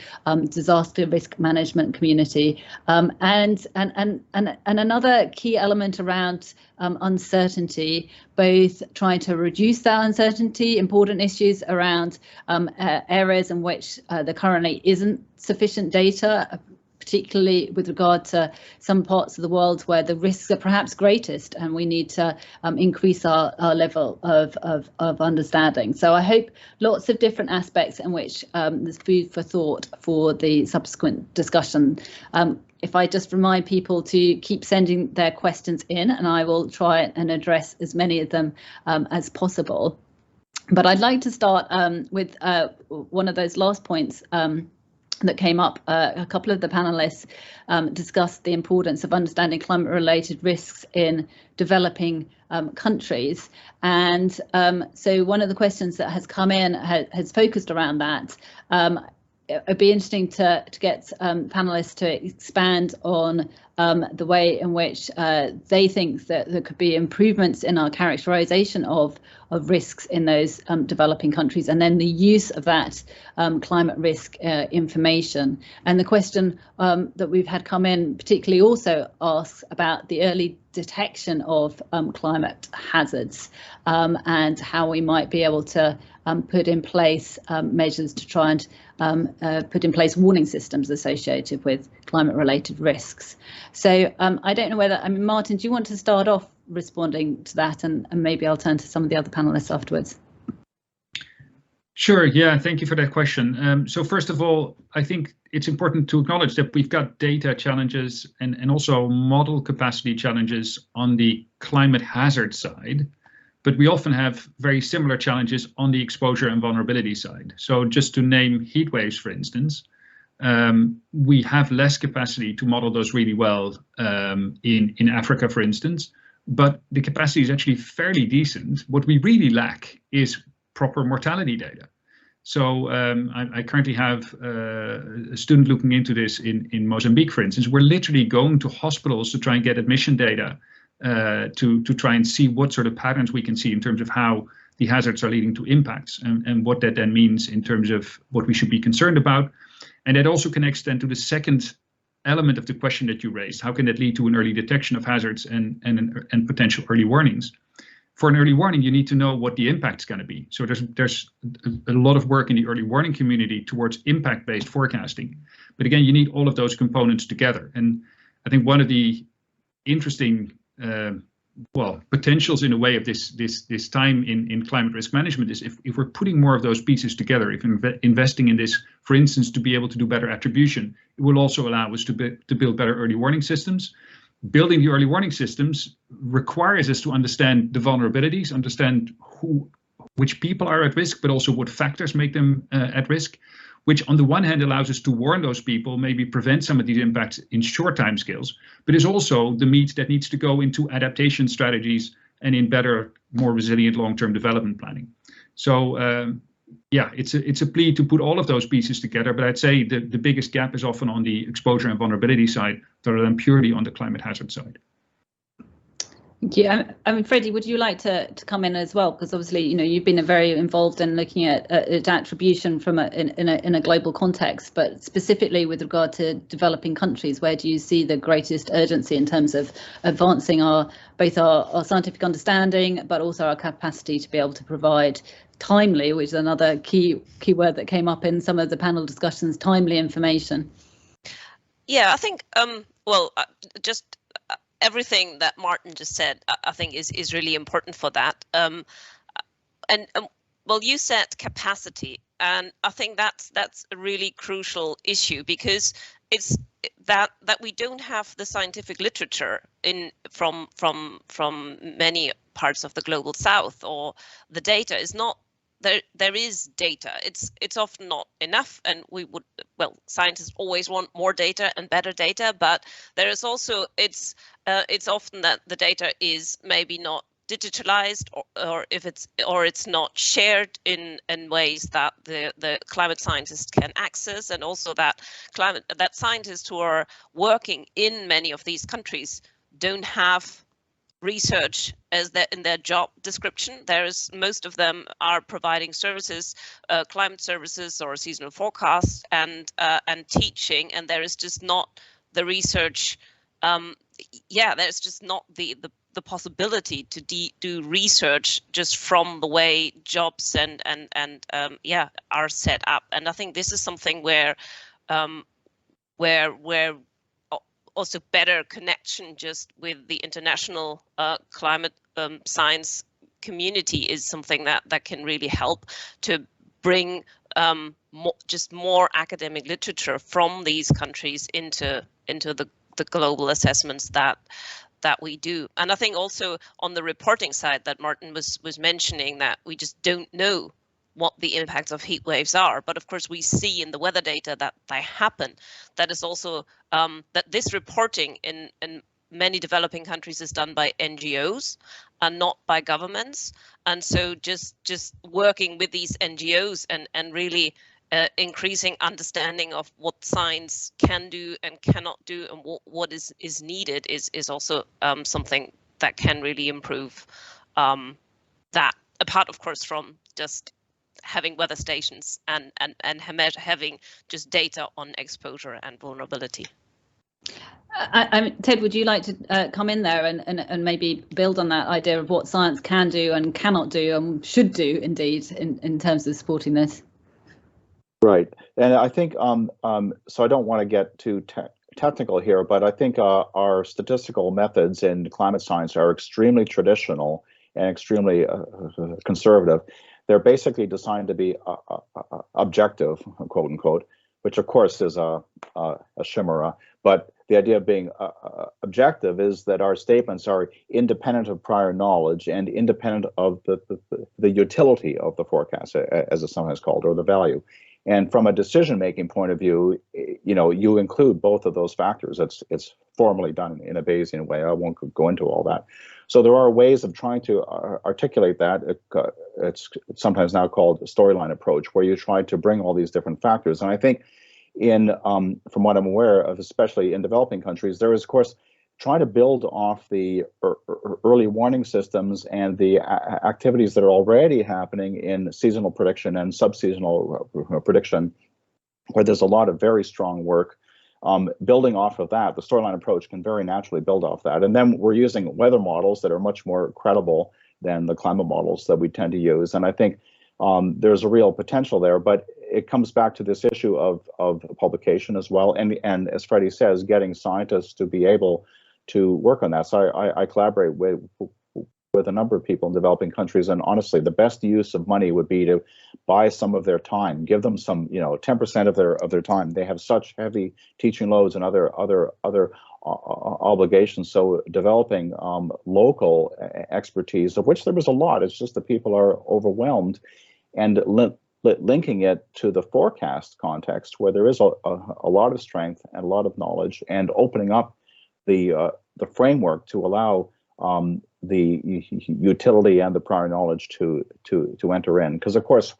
disaster risk management community, and another key element around uncertainty, both trying to reduce that uncertainty, important issues around areas in which there currently isn't sufficient data, particularly with regard to some parts of the world where the risks are perhaps greatest, and we need to increase our level of understanding. So I hope lots of different aspects in which there's food for thought for the subsequent discussion. If I just remind people to keep sending their questions in, and I will try and address as many of them as possible. But I'd like to start with one of those last points that came up. A couple of the panelists discussed the importance of understanding climate-related risks in developing countries. And so one of the questions that has come in has focused around that. It'd be interesting to get panelists to expand on the way in which they think that there could be improvements in our characterization of risks in those developing countries, and then the use of that climate risk information. And the question that we've had come in particularly also asks about the early detection of climate hazards and how we might be able to put in place measures to try and put in place warning systems associated with climate-related risks. So I don't know whether, I mean, Maarten, do you want to start off responding to that, and maybe I'll turn to some of the other panelists afterwards? Sure, yeah, thank you for that question. So first of all, I think it's important to acknowledge that we've got data challenges and also model capacity challenges on the climate hazard side, but we often have very similar challenges on the exposure and vulnerability side. So just to name heat waves, for instance, we have less capacity to model those really well in Africa, for instance, but the capacity is actually fairly decent. What we really lack is proper mortality data. So I currently have a student looking into this in Mozambique, for instance. We're literally going to hospitals to try and get admission data to try and see what sort of patterns we can see in terms of how the hazards are leading to impacts and what that then means in terms of what we should be concerned about. And that also connects then to the second element of the question that you raised. How can that lead to an early detection of hazards and potential early warnings? For an early warning, you need to know what the impact is going to be. So there's a lot of work in the early warning community towards impact-based forecasting. But again, you need all of those components together. And I think one of the interesting potentials in a way of this time in climate risk management is if we're putting more of those pieces together, if we're investing in this, for instance, to be able to do better attribution, it will also allow us to build better early warning systems. Building the early warning systems requires us to understand the vulnerabilities, understand which people are at risk, but also what factors make them at risk, which on the one hand allows us to warn those people, maybe prevent some of these impacts in short time scales, but is also the meat that needs to go into adaptation strategies and in better, more resilient long-term development planning. So yeah, it's a plea to put all of those pieces together, but I'd say the biggest gap is often on the exposure and vulnerability side rather than purely on the climate hazard side. Yeah, I mean, Fredi, would you like to come in as well? Because obviously, you know, you've been very involved in looking at attribution from in a global context, but specifically with regard to developing countries, where do you see the greatest urgency in terms of advancing both our scientific understanding, but also our capacity to be able to provide timely, which is another key word that came up in some of the panel discussions, timely information? Yeah, I think just everything that Maarten just said, I think is really important for that. Well, you said capacity, and I think that's a really crucial issue, because it's that we don't have the scientific literature from many parts of the global south, or the data is not there. There is data. It's often not enough, and scientists always want more data and better data, but there is also it's often that the data is maybe not digitalized, or it's not shared in ways that the climate scientists can access, and also that scientists who are working in many of these countries don't have research as in their job description. Most of them are providing services, climate services or seasonal forecasts and teaching, and there is just not the research. There's just not the possibility to do research just from the way jobs and are set up. And I think this is something where also better connection just with the international climate science community is something that can really help to bring more academic literature from these countries into the global assessments that we do. And I think also on the reporting side that Maarten was mentioning, that we just don't know what the impacts of heat waves are. But of course, we see in the weather data that they happen. That is also that this reporting in many developing countries is done by NGOs and not by governments. And so just working with these NGOs and really increasing understanding of what science can do and cannot do, and what is needed is also something that can really improve that, apart of course from just having weather stations and having just data on exposure and vulnerability. Ted, would you like to come in there and maybe build on that idea of what science can do and cannot do and should do indeed in terms of supporting this? Right, and I think so I don't want to get too technical here, but I think our statistical methods in climate science are extremely traditional and extremely conservative. They're basically designed to be objective, quote unquote, which of course is a chimera. But the idea of being objective is that our statements are independent of prior knowledge and independent of the utility of the forecast, as it's sometimes called, or the value. And from a decision-making point of view, you include both of those factors. It's formally done in a Bayesian way. I won't go into all that. So there are ways of trying to articulate that. It's sometimes now called a storyline approach, where you try to bring all these different factors. And I think from what I'm aware of, especially in developing countries, there is, of course, trying to build off the early warning systems and the activities that are already happening in seasonal prediction and subseasonal prediction, where there's a lot of very strong work. Building off of that, the storyline approach can very naturally build off that. And then we're using weather models that are much more credible than the climate models that we tend to use. And I think there's a real potential there, but it comes back to this issue of publication as well. And as Fredi says, getting scientists to be able to work on that. So I collaborate with a number of people in developing countries, and honestly, the best use of money would be to buy some of their time, give them some, 10% of their time. They have such heavy teaching loads and other obligations. So developing local expertise, of which there was a lot. It's just that people are overwhelmed, and linking it to the forecast context, where there is a lot of strength and a lot of knowledge, and opening up the framework to allow the utility and the prior knowledge to enter in. Because of course,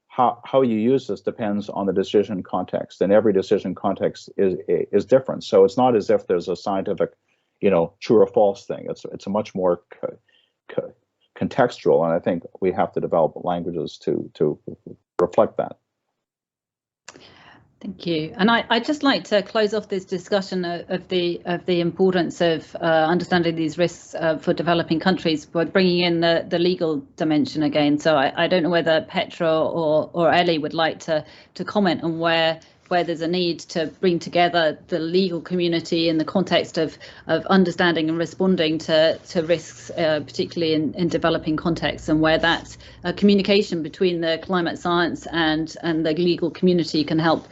how you use this depends on the decision context, and every decision context is different. So it's not as if there's a scientific, true or false thing. It's a much more contextual, and I think we have to develop languages to reflect that. Thank you. And I'd just like to close off this discussion of the importance of understanding these risks for developing countries by bringing in the legal dimension again. So I don't know whether Petra or Ellie would like to comment on where there's a need to bring together the legal community in the context of understanding and responding to risks, particularly in developing contexts, and where that communication between the climate science and the legal community can help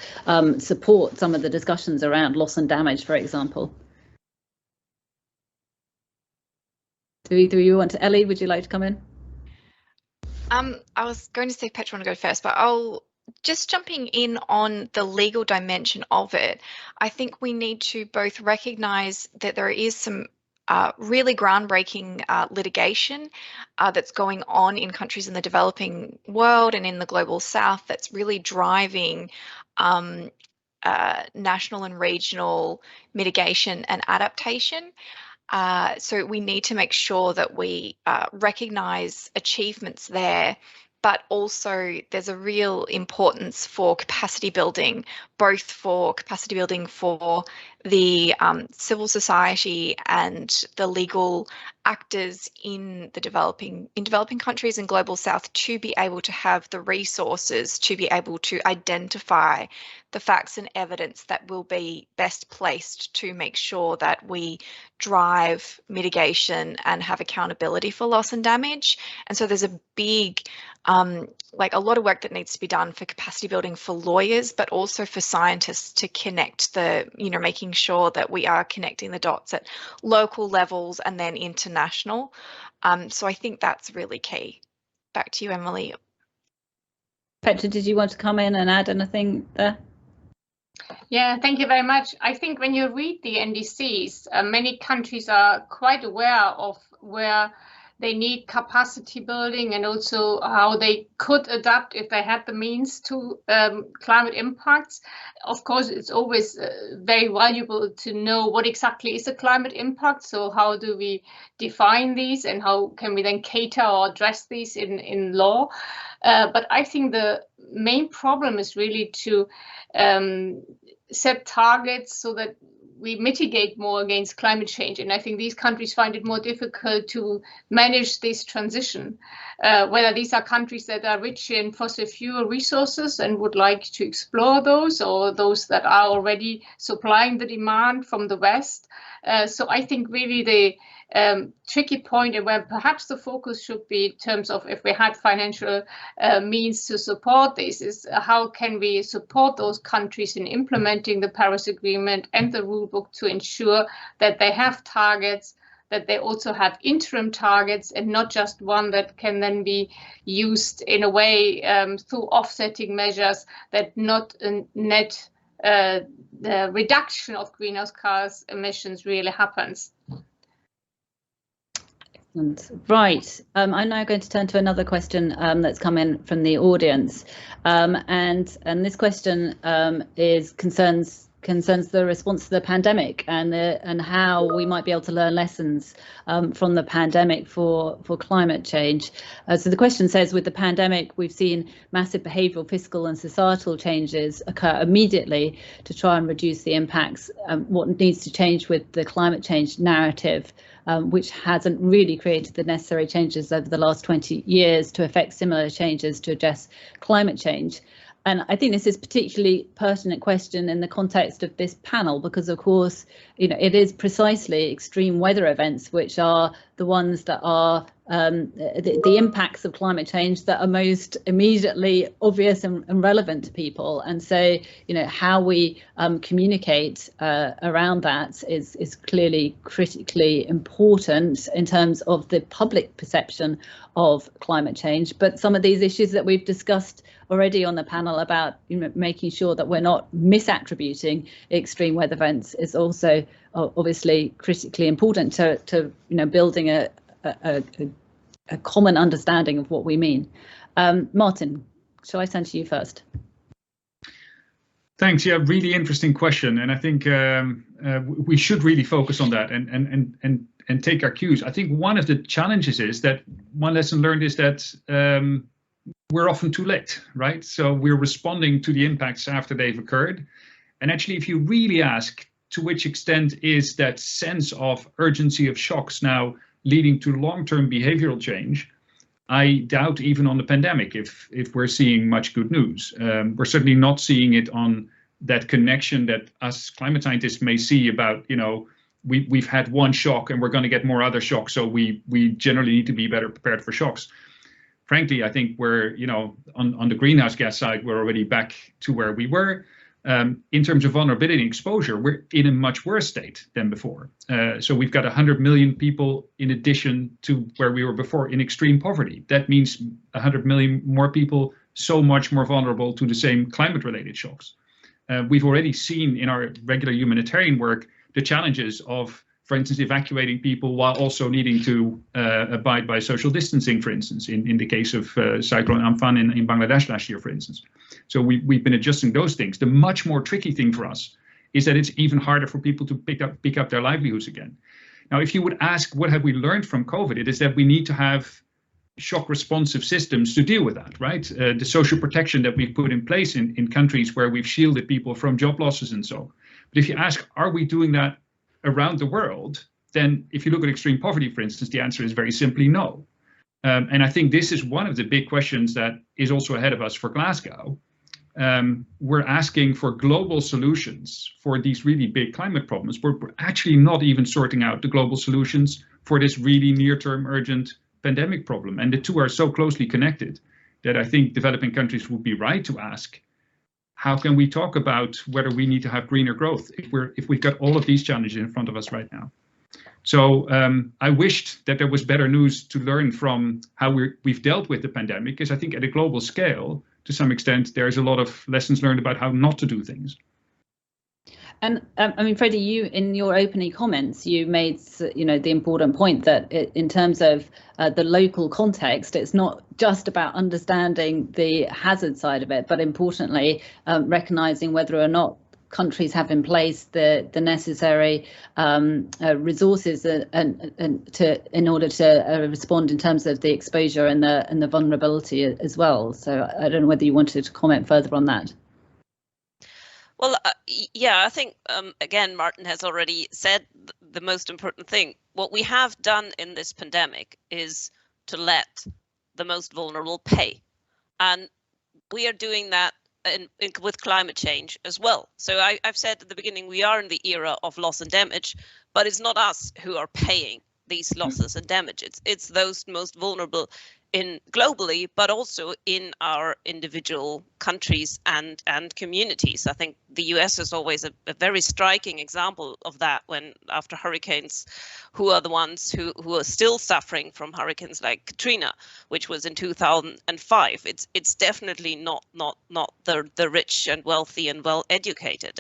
support some of the discussions around loss and damage, for example. Do you want to, Ellie, would you like to come in? I was going to say Petra want to go first, but just jumping in on the legal dimension of it, I think we need to both recognise that there is some really groundbreaking litigation that's going on in countries in the developing world and in the global south that's really driving national and regional mitigation and adaptation. So we need to make sure that we recognise achievements there, but also there's a real importance for capacity building, both for capacity building for the civil society and the legal actors in the developing countries and global south to be able to have the resources to be able to identify the facts and evidence that will be best placed to make sure that we drive mitigation and have accountability for loss and damage. And so there's a big, like a lot of work that needs to be done for capacity building for lawyers, but also for scientists to connect the, making sure that we are connecting the dots at local levels and then international. So I think that's really key. Back to you, Emily. Petra, did you want to come in and add anything there? Yeah, thank you very much. I think when you read the NDCs, many countries are quite aware of where they need capacity building and also how they could adapt if they had the means to climate impacts. Of course, it's always very valuable to know what exactly is a climate impact. So how do we define these and how can we then cater or address these in law? But I think the main problem is really to set targets so that we mitigate more against climate change. And I think these countries find it more difficult to manage this transition, whether these are countries that are rich in fossil fuel resources and would like to explore those, or those that are already supplying the demand from the West. So I think really the tricky point, and where perhaps the focus should be in terms of if we had financial means to support this, is how can we support those countries in implementing the Paris Agreement and the rulebook to ensure that they have targets, that they also have interim targets and not just one that can then be used in a way through offsetting measures that not net the reduction of greenhouse gas emissions really happens. Right. I'm now going to turn to another question that's come in from the audience, and this question concerns the response to the pandemic and how we might be able to learn lessons from the pandemic for climate change. So the question says, with the pandemic, we've seen massive behavioural, fiscal and societal changes occur immediately to try and reduce the impacts. What needs to change with the climate change narrative, which hasn't really created the necessary changes over the last 20 years to effect similar changes to address climate change. And I think this is particularly pertinent question in the context of this panel, because of course, it is precisely extreme weather events which are the ones that are the impacts of climate change that are most immediately obvious and relevant to people. And so, how we communicate around that is clearly critically important in terms of the public perception of climate change. But some of these issues that we've discussed already on the panel about making sure that we're not misattributing extreme weather events is also obviously critically important to building a common understanding of what we mean. Maarten, shall I turn to you first? Thanks. Yeah, really interesting question, and I think we should really focus on that and take our cues. I think one of the challenges is that one lesson learned is that we're often too late, right? So we're responding to the impacts after they've occurred. And actually, if you really ask to which extent is that sense of urgency of shocks now leading to long-term behavioral change, I doubt even on the pandemic if we're seeing much good news. We're certainly not seeing it on that connection that us climate scientists may see about, we've had one shock and we're going to get more other shocks, so we generally need to be better prepared for shocks. Frankly, I think we're, on the greenhouse gas side, we're already back to where we were. In terms of vulnerability and exposure, we're in a much worse state than before. So we've got 100 million people in addition to where we were before in extreme poverty. That means 100 million more people so much more vulnerable to the same climate-related shocks. We've already seen in our regular humanitarian work the challenges of, for instance, evacuating people while also needing to abide by social distancing, for instance, in the case of Cyclone Amphan in Bangladesh last year, for instance. So we've been adjusting those things. The much more tricky thing for us is that it's even harder for people to pick up their livelihoods again. Now, if you would ask, what have we learned from COVID? It is that we need to have shock responsive systems to deal with that, right? The social protection that we've put in place in countries where we've shielded people from job losses and so. But if you ask, are we doing that around the world, then if you look at extreme poverty, for instance, the answer is very simply no. And I think this is one of the big questions that is also ahead of us for Glasgow. We're asking for global solutions for these really big climate problems. We're actually not even sorting out the global solutions for this really near-term urgent pandemic problem. And the two are so closely connected that I think developing countries would be right to ask, how can we talk about whether we need to have greener growth if we've got all of these challenges in front of us right now? So I wished that there was better news to learn from how we've dealt with the pandemic, because I think at a global scale, to some extent, there's a lot of lessons learned about how not to do things. And I mean, Fredi, you in your opening comments, you made the important point that in terms of the local context, it's not just about understanding the hazard side of it, but importantly, recognising whether or not countries have in place the necessary resources in order to respond in terms of the exposure and the vulnerability as well. So I don't know whether you wanted to comment further on that. Well, yeah, I think, again, Maarten has already said the most important thing. What we have done in this pandemic is to let the most vulnerable pay. And we are doing that with climate change as well. So I've said at the beginning, we are in the era of loss and damage, but it's not us who are paying these losses and damage. It's those most vulnerable globally, but also in our individual countries and communities. I think the US is always a very striking example of that, when after hurricanes, who are the ones who are still suffering from hurricanes like Katrina, which was in 2005. It's definitely not the rich and wealthy and well educated.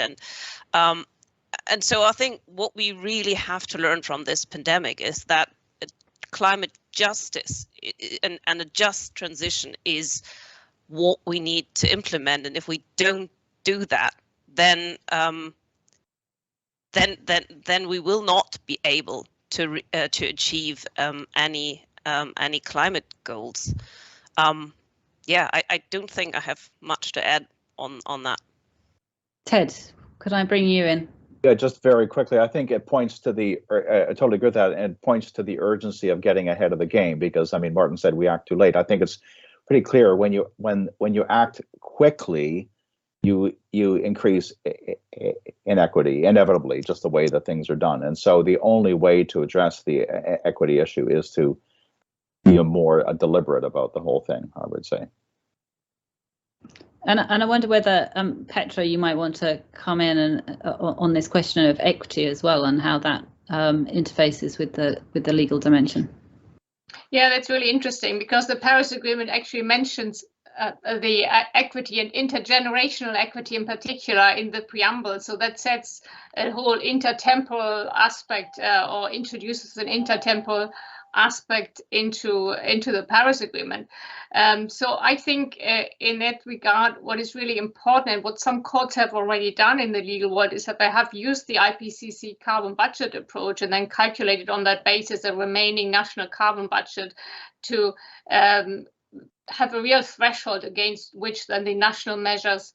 And so I think what we really have to learn from this pandemic is that climate justice and a just transition is what we need to implement, and if we don't do that, then we will not be able to achieve any climate goals. Yeah, I don't think I have much to add on that. Ted, could I bring you in? Yeah, just very quickly, I think it points to the, I totally agree with that, and it points to the urgency of getting ahead of the game, because, I mean, Maarten said we act too late. I think it's pretty clear when you act quickly, you increase inequity, inevitably, just the way that things are done. And so the only way to address the equity issue is to be more deliberate about the whole thing, I would say. And I wonder whether, Petra, you might want to come in and on this question of equity as well, and how that interfaces with the legal dimension. Yeah, that's really interesting, because the Paris Agreement actually mentions the equity and intergenerational equity in particular in the preamble. So that sets a whole intertemporal aspect or introduces an intertemporal aspect into the Paris Agreement. So I think in that regard, what is really important and what some courts have already done in the legal world is that they have used the IPCC carbon budget approach and then calculated on that basis a remaining national carbon budget to have a real threshold against which then the national measures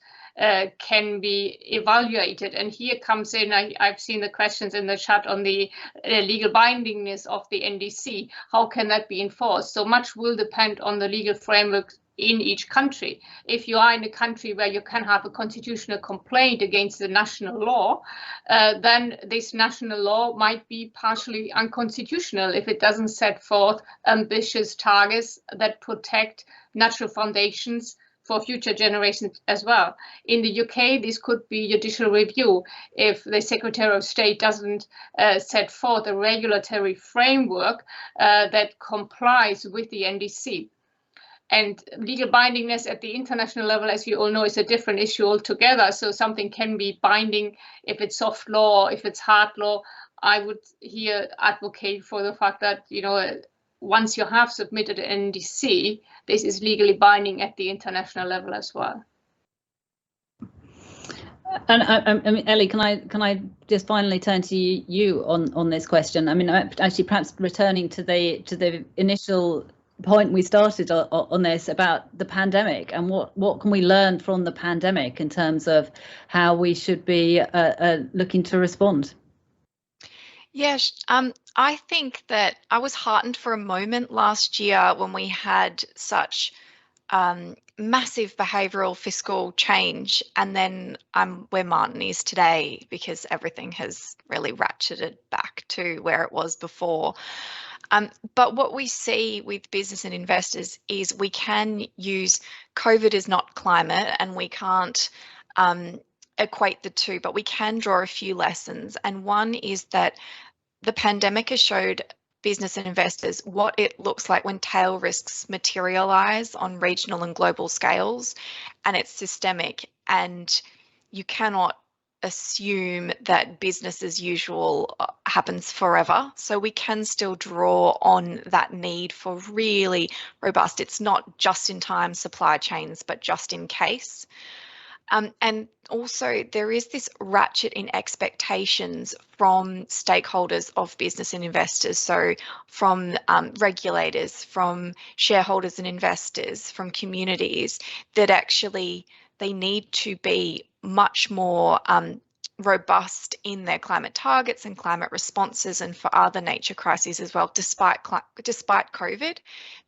can be evaluated. And here comes in, I've seen the questions in the chat on the legal bindingness of the NDC. How can that be enforced? So much will depend on the legal framework in each country. If you are in a country where you can have a constitutional complaint against the national law, then this national law might be partially unconstitutional if it doesn't set forth ambitious targets that protect natural foundations for future generations as well. In the UK, this could be judicial review if the Secretary of State doesn't set forth a regulatory framework that complies with the NDC. And legal bindingness at the international level, as you all know, is a different issue altogether. So something can be binding if it's soft law, if it's hard law. I would here advocate for the fact that, you know, once you have submitted an NDC, this is legally binding at the international level as well. And I mean, Ellie, can I just finally turn to you on this question? I mean, actually, perhaps returning to the initial point we started on this about the pandemic, and what can we learn from the pandemic in terms of how we should be looking to respond? Yes, I think that I was heartened for a moment last year when we had such massive behavioural fiscal change, and then where Maarten is today, because everything has really ratcheted back to where it was before. But what we see with business and investors is we can use COVID as not climate, and we can't equate the two, but we can draw a few lessons. And one is that the pandemic has showed business and investors what it looks like when tail risks materialize on regional and global scales, and it's systemic, and you cannot assume that business as usual happens forever. So we can still draw on that need for really robust, it's not just in time supply chains, but just in case. And also there is this ratchet in expectations from stakeholders of business and investors. So from regulators, from shareholders and investors, from communities, that actually they need to be much more robust in their climate targets and climate responses, and for other nature crises as well, despite COVID,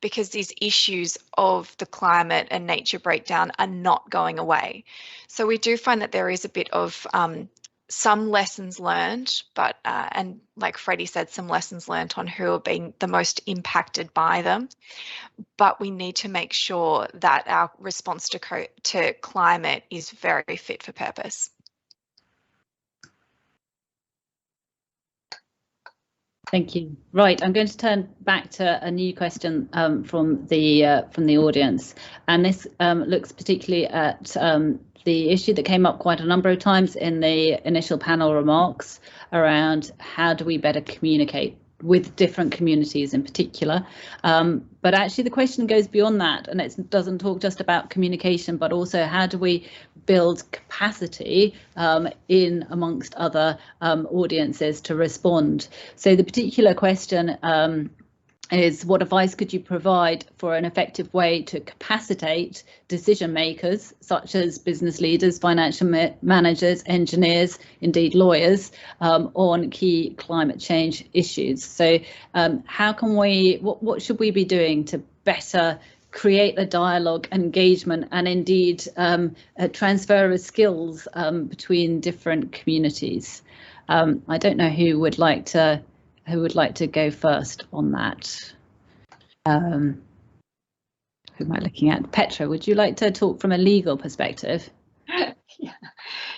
because these issues of the climate and nature breakdown are not going away. So we do find that there is a bit of some lessons learned, but and like Fredi said, some lessons learned on who are being the most impacted by them. But we need to make sure that our response to climate is very fit for purpose. Thank you. Right, I'm going to turn back to a new question from the audience, and this looks particularly at the issue that came up quite a number of times in the initial panel remarks around how do we better communicate with different communities in particular. But actually the question goes beyond that, and it doesn't talk just about communication, but also how do we build capacity in amongst other audiences to respond. So the particular question is, what advice could you provide for an effective way to capacitate decision makers, such as business leaders, financial managers, engineers, indeed lawyers, on key climate change issues? So how can we, what should we be doing to better create a dialogue, engagement, and indeed a transfer of skills between different communities? I don't know who would like to go first on that. Who am I looking at? Petra, would you like to talk from a legal perspective?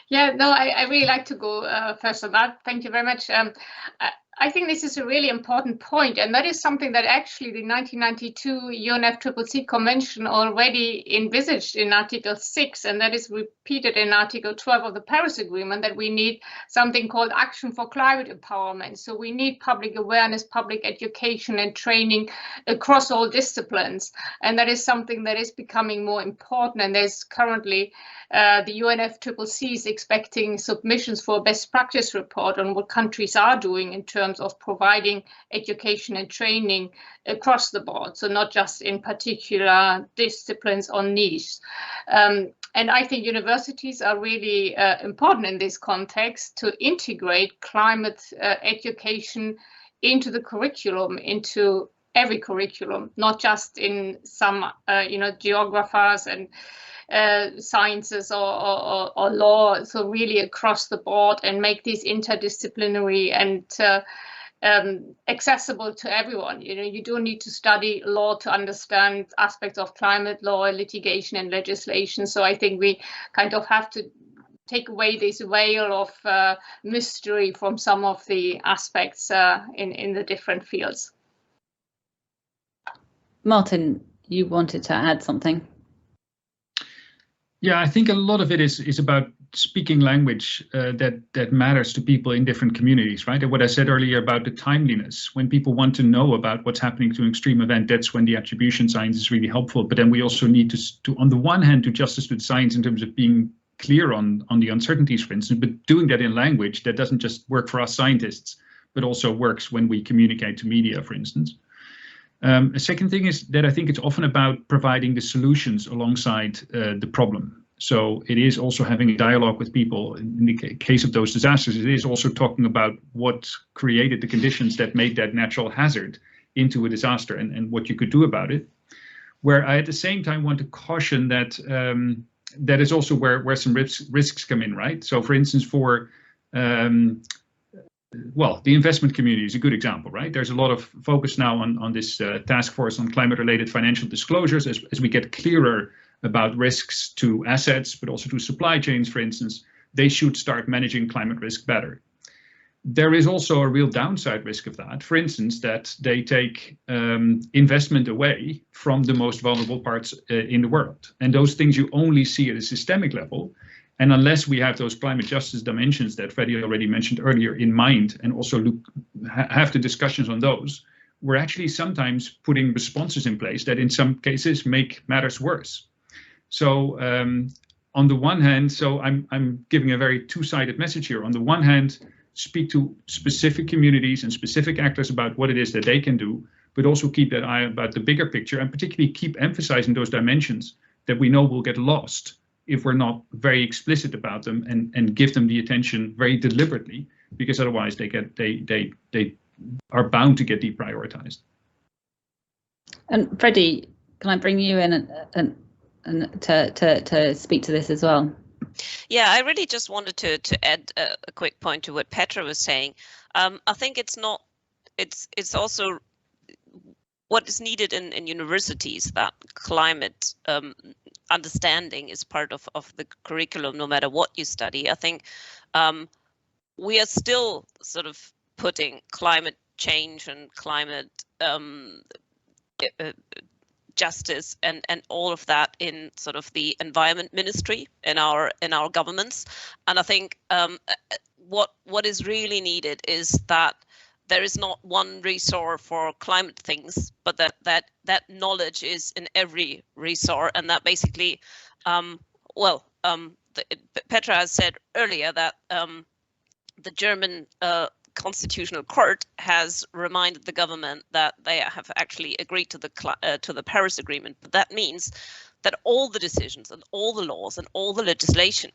Yeah, no, I really like to go first on that. Thank you very much. I think this is a really important point, and that is something that actually the 1992 UNFCCC Convention already envisaged in Article 6, and that is repeated in Article 12 of the Paris Agreement, that we need something called action for climate empowerment. So we need public awareness, public education and training across all disciplines, and that is something that is becoming more important. And there's currently the UNFCCC is expecting submissions for a best practice report on what countries are doing in terms of providing education and training across the board, so not just in particular disciplines or niche. And I think universities are really important in this context to integrate climate education into the curriculum, into every curriculum, not just in some geographers and sciences or law, so really across the board, and make these interdisciplinary and accessible to everyone. You don't need to study law to understand aspects of climate law, litigation and legislation. So I think we kind of have to take away this veil of mystery from some of the aspects in the different fields. Maarten, you wanted to add something? Yeah, I think a lot of it is about speaking language that matters to people in different communities, right? And what I said earlier about the timeliness, when people want to know about what's happening to an extreme event, that's when the attribution science is really helpful. But then we also need to on the one hand, do justice to the science in terms of being clear on the uncertainties, for instance, but doing that in language that doesn't just work for us scientists, but also works when we communicate to media, for instance. A second thing is that I think it's often about providing the solutions alongside the problem. So it is also having a dialogue with people. In the case of those disasters, it is also talking about what created the conditions that made that natural hazard into a disaster and what you could do about it. Where I at the same time want to caution that that is also where some risks come in, right? So for instance, for well, the investment community is a good example, right? There's a lot of focus now on this task force on climate-related financial disclosures as we get clearer about risks to assets, but also to supply chains, for instance. They should start managing climate risk better. There is also a real downside risk of that. For instance, that they take investment away from the most vulnerable parts in the world. And those things you only see at a systemic level. And unless we have those climate justice dimensions that Fredi already mentioned earlier in mind, and also have the discussions on those, we're actually sometimes putting responses in place that in some cases make matters worse. So on the one hand, so I'm giving a very two-sided message here. On the one hand, speak to specific communities and specific actors about what it is that they can do, but also keep that eye about the bigger picture, and particularly keep emphasizing those dimensions that we know will get lost if we're not very explicit about them and give them the attention very deliberately, because otherwise they are bound to get deprioritized. And Fredi, can I bring you in and to speak to this as well? Yeah, I really just wanted to add a quick point to what Petra was saying. I think it's also what is needed in universities, that climate understanding is part of the curriculum, no matter what you study. I think we are still sort of putting climate change and climate justice and all of that in sort of the environment ministry in our governments. And I think what is really needed is that there is not one resource for climate things, but that knowledge is in every resource, and that basically, Petra has said earlier that the German Constitutional Court has reminded the government that they have actually agreed to the Paris Agreement, but that means that all the decisions and all the laws and all the legislation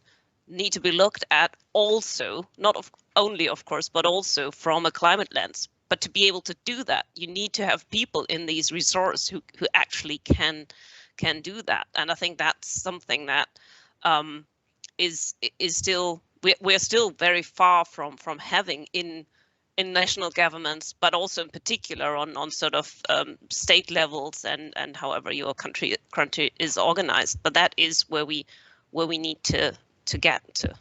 need to be looked at also, not only of course, but also from a climate lens. But to be able to do that, you need to have people in these resources who actually can do that. And I think that's something that is still, we're still very far from having in national governments, but also in particular on sort of state levels and however your country is organized. But that is where we need to get to.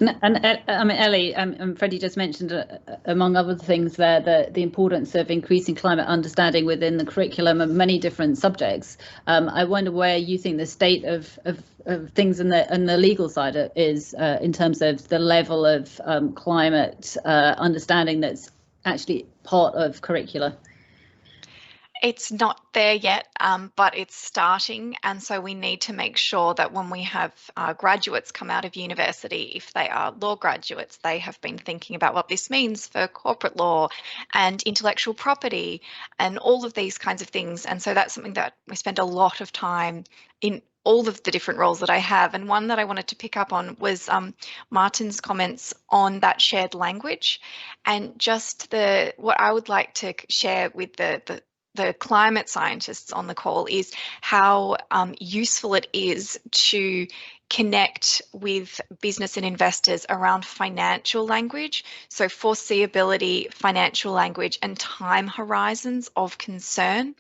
And I mean, Ellie, Fredi just mentioned, among other things, there the importance of increasing climate understanding within the curriculum of many different subjects. I wonder where you think the state of things in the legal side is in terms of the level of climate understanding that's actually part of curricula. It's not there yet, but it's starting. And so we need to make sure that when we have graduates come out of university, if they are law graduates, they have been thinking about what this means for corporate law and intellectual property and all of these kinds of things. And so that's something that we spend a lot of time in all of the different roles that I have. And one that I wanted to pick up on was Maarten's comments on that shared language, and just what I would like to share with the climate scientists on the call is how useful it is to connect with business and investors around financial language. So foreseeability, financial language, and time horizons of concern.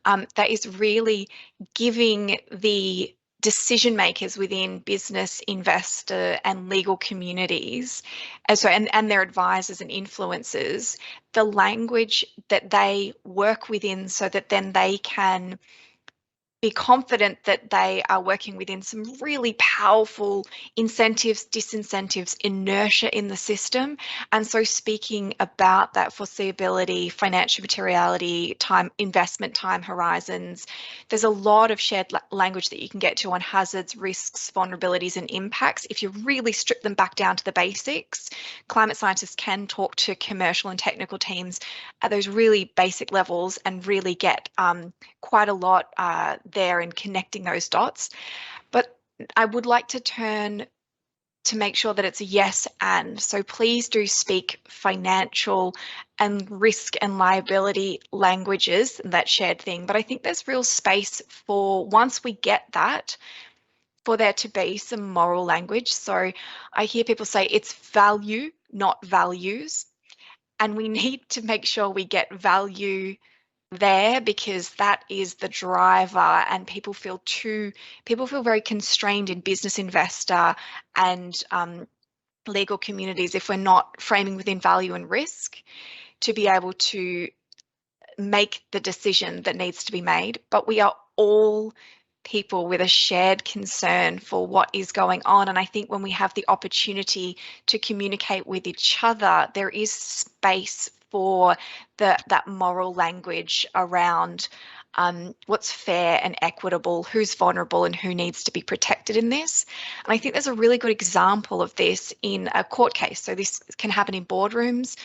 That is really giving the decision makers within business, investor, and legal communities, and their advisors and influencers, the language that they work within, so that then they can be confident that they are working within some really powerful incentives, disincentives, inertia in the system. And so speaking about that foreseeability, financial materiality, time investment, time horizons, there's a lot of shared language that you can get to on hazards, risks, vulnerabilities, and impacts. If you really strip them back down to the basics, climate scientists can talk to commercial and technical teams at those really basic levels and really get quite a lot there in connecting those dots. But I would like to turn to make sure that it's a yes and. So please do speak financial and risk and liability languages, that shared thing. But I think there's real space for, once we get that, for there to be some moral language. So I hear people say it's value, not values. And we need to make sure we get value there, because that is the driver, and people feel very constrained in business, investor, and legal communities if we're not framing within value and risk to be able to make the decision that needs to be made. But we are all people with a shared concern for what is going on, and I think when we have the opportunity to communicate with each other, there is space for that moral language around what's fair and equitable, who's vulnerable and who needs to be protected in this. And I think there's a really good example of this in a court case. So this can happen in boardrooms.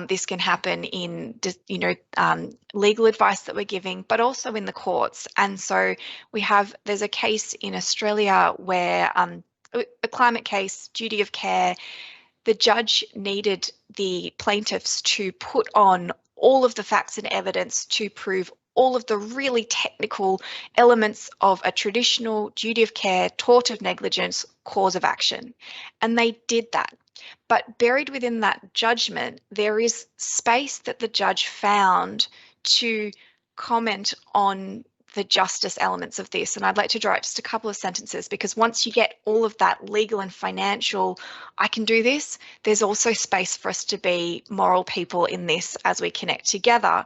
This can happen in, legal advice that we're giving, but also in the courts. And so there's a case in Australia where a climate case, duty of care, the judge needed the plaintiffs to put on all of the facts and evidence to prove all of the really technical elements of a traditional duty of care, tort of negligence, cause of action. And they did that. But buried within that judgment, there is space that the judge found to comment on the justice elements of this. And I'd like to draw out just a couple of sentences, because once you get all of that legal and financial, I can do this, there's also space for us to be moral people in this as we connect together.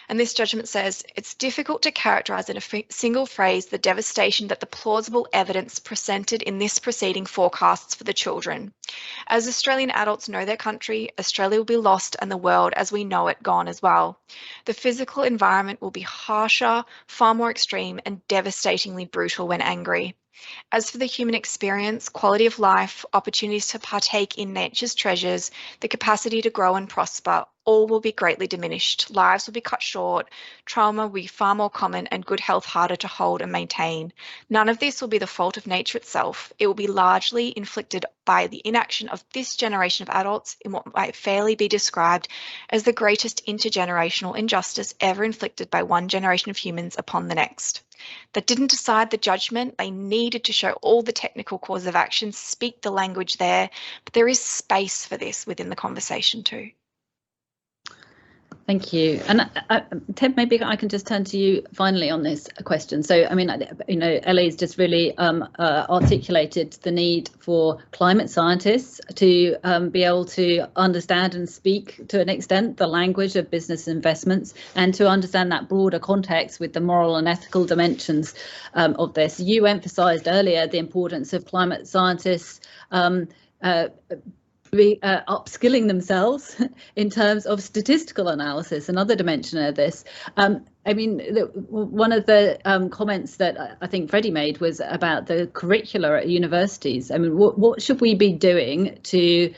And this judgment says, it's difficult to characterise in a single phrase the devastation that the plausible evidence presented in this proceeding forecasts for the children. As Australian adults know their country, Australia will be lost and the world as we know it gone as well. The physical environment will be harsher, far more extreme and devastatingly brutal when angry. As for the human experience, quality of life, opportunities to partake in nature's treasures, the capacity to grow and prosper, all will be greatly diminished. Lives will be cut short, trauma will be far more common, and good health harder to hold and maintain. None of this will be the fault of nature itself. It will be largely inflicted by the inaction of this generation of adults in what might fairly be described as the greatest intergenerational injustice ever inflicted by one generation of humans upon the next. That didn't decide the judgment. They needed to show all the technical causes of action, speak the language there, but there is space for this within the conversation too. Thank you. And Ted, maybe I can just turn to you finally on this question. So, I mean, you know, Ellie's just really articulated the need for climate scientists to be able to understand and speak to an extent the language of business investments and to understand that broader context with the moral and ethical dimensions of this. You emphasised earlier the importance of climate scientists upskilling themselves in terms of statistical analysis, another dimension of this. I mean, one of the comments that I think Fredi made was about the curricula at universities. I mean, what should we be doing to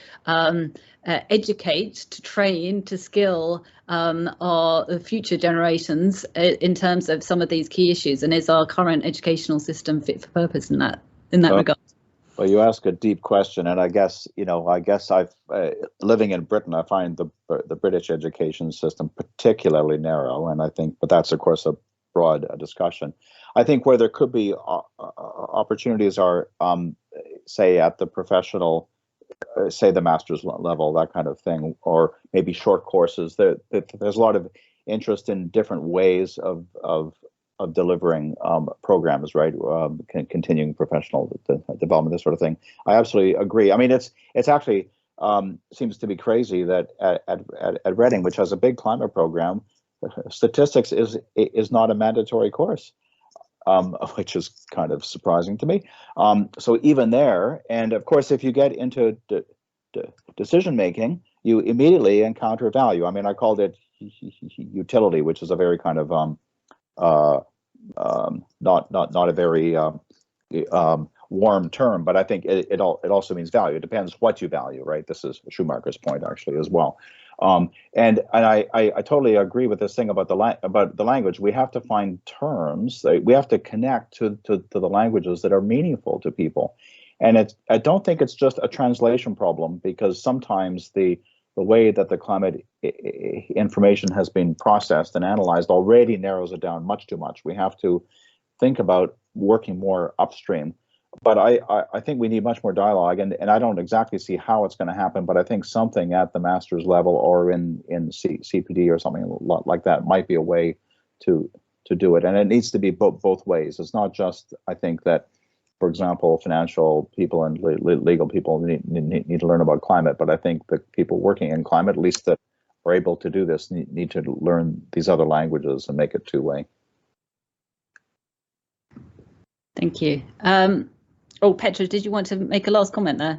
educate, to train, to skill our future generations in terms of some of these key issues? And is our current educational system fit for purpose in that regard? Well, you ask a deep question, and I guess I've living in Britain, I find the British education system particularly narrow, and I think, but that's of course a broad discussion. I think where there could be opportunities are, say, at the professional, say the master's level, that kind of thing, or maybe short courses. There's a lot of interest in different ways of delivering programs, right? Continuing professional development, this sort of thing. I absolutely agree. I mean, it's actually seems to be crazy that at Reading, which has a big climate program, statistics is not a mandatory course, which is kind of surprising to me. So even there, and of course, if you get into decision making, you immediately encounter value. I mean, I called it utility, which is a very kind of not a very warm term, but I think it also means value. It depends what you value, right? This is Schumacher's point actually as well. And I totally agree with this thing about the language. We have to find terms. We have to connect to the languages that are meaningful to people. And I don't think it's just a translation problem, because sometimes the way that the climate information has been processed and analyzed already narrows it down much too much. We have to think about working more upstream. But I think we need much more dialogue, and I don't exactly see how it's going to happen, but I think something at the master's level or in CPD or something like that might be a way to do it. And it needs to be both ways. It's not just, I think, that, for example, financial people and legal people need to learn about climate, but I think the people working in climate, at least that are able to do this, need to learn these other languages and make it two-way. Thank you. Petra, did you want to make a last comment there?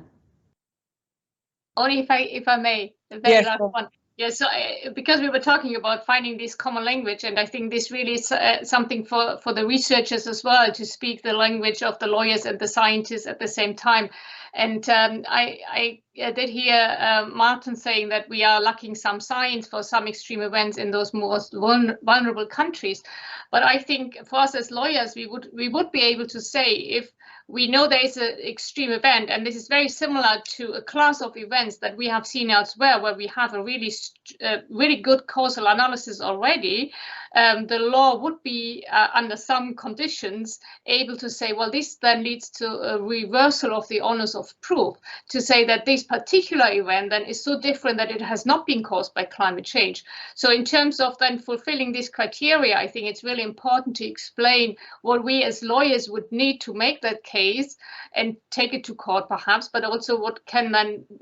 Only if I may, the very last one. Yeah, so because we were talking about finding this common language, and I think this really is something for the researchers as well, to speak the language of the lawyers and the scientists at the same time. And I did hear Maarten saying that we are lacking some science for some extreme events in those most vulnerable countries. But I think for us as lawyers, we would be able to say, if we know there is an extreme event, and this is very similar to a class of events that we have seen elsewhere, where we have a really good causal analysis already, the law would be, under some conditions, able to say, well, this then leads to a reversal of the onus of proof, to say that this particular event then is so different that it has not been caused by climate change. So in terms of then fulfilling this criteria, I think it's really important to explain what we as lawyers would need to make that case, case and take it to court perhaps, but also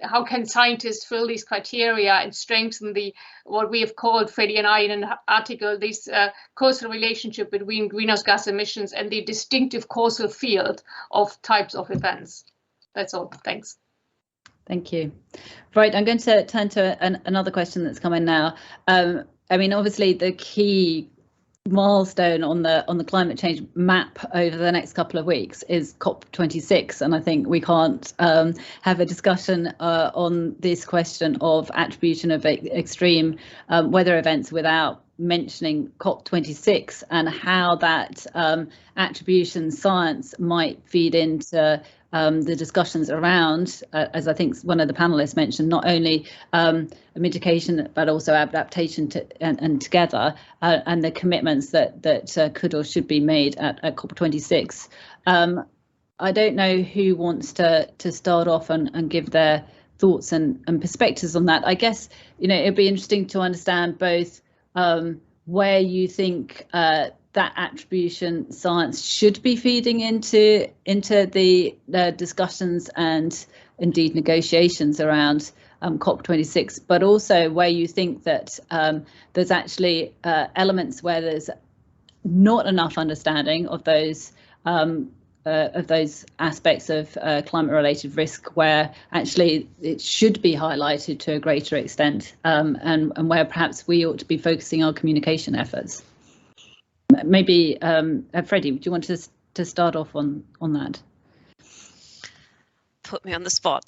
how can scientists fill these criteria and strengthen what we have called, Fredi and I in an article, this causal relationship between greenhouse gas emissions and the distinctive causal field of types of events. That's all. Thanks. Thank you. Right, I'm going to turn to another question that's come in now. I mean, obviously, the key milestone on the climate change map over the next couple of weeks is COP26, and I think we can't have a discussion on this question of attribution of extreme weather events without mentioning COP26 and how that attribution science might feed into the discussions around, as I think one of the panelists mentioned, not only mitigation but also adaptation and together, and the commitments that could or should be made at COP26. I don't know who wants to start off and give their thoughts and perspectives on that. I guess, you know, it'd be interesting to understand both where you think that attribution science should be feeding into the discussions and indeed negotiations around COP26, but also where you think that there's actually elements where there's not enough understanding of those aspects of climate-related risk, where actually it should be highlighted to a greater extent, and where perhaps we ought to be focusing our communication efforts. Maybe Fredi, do you want to start off on that? Put me on the spot.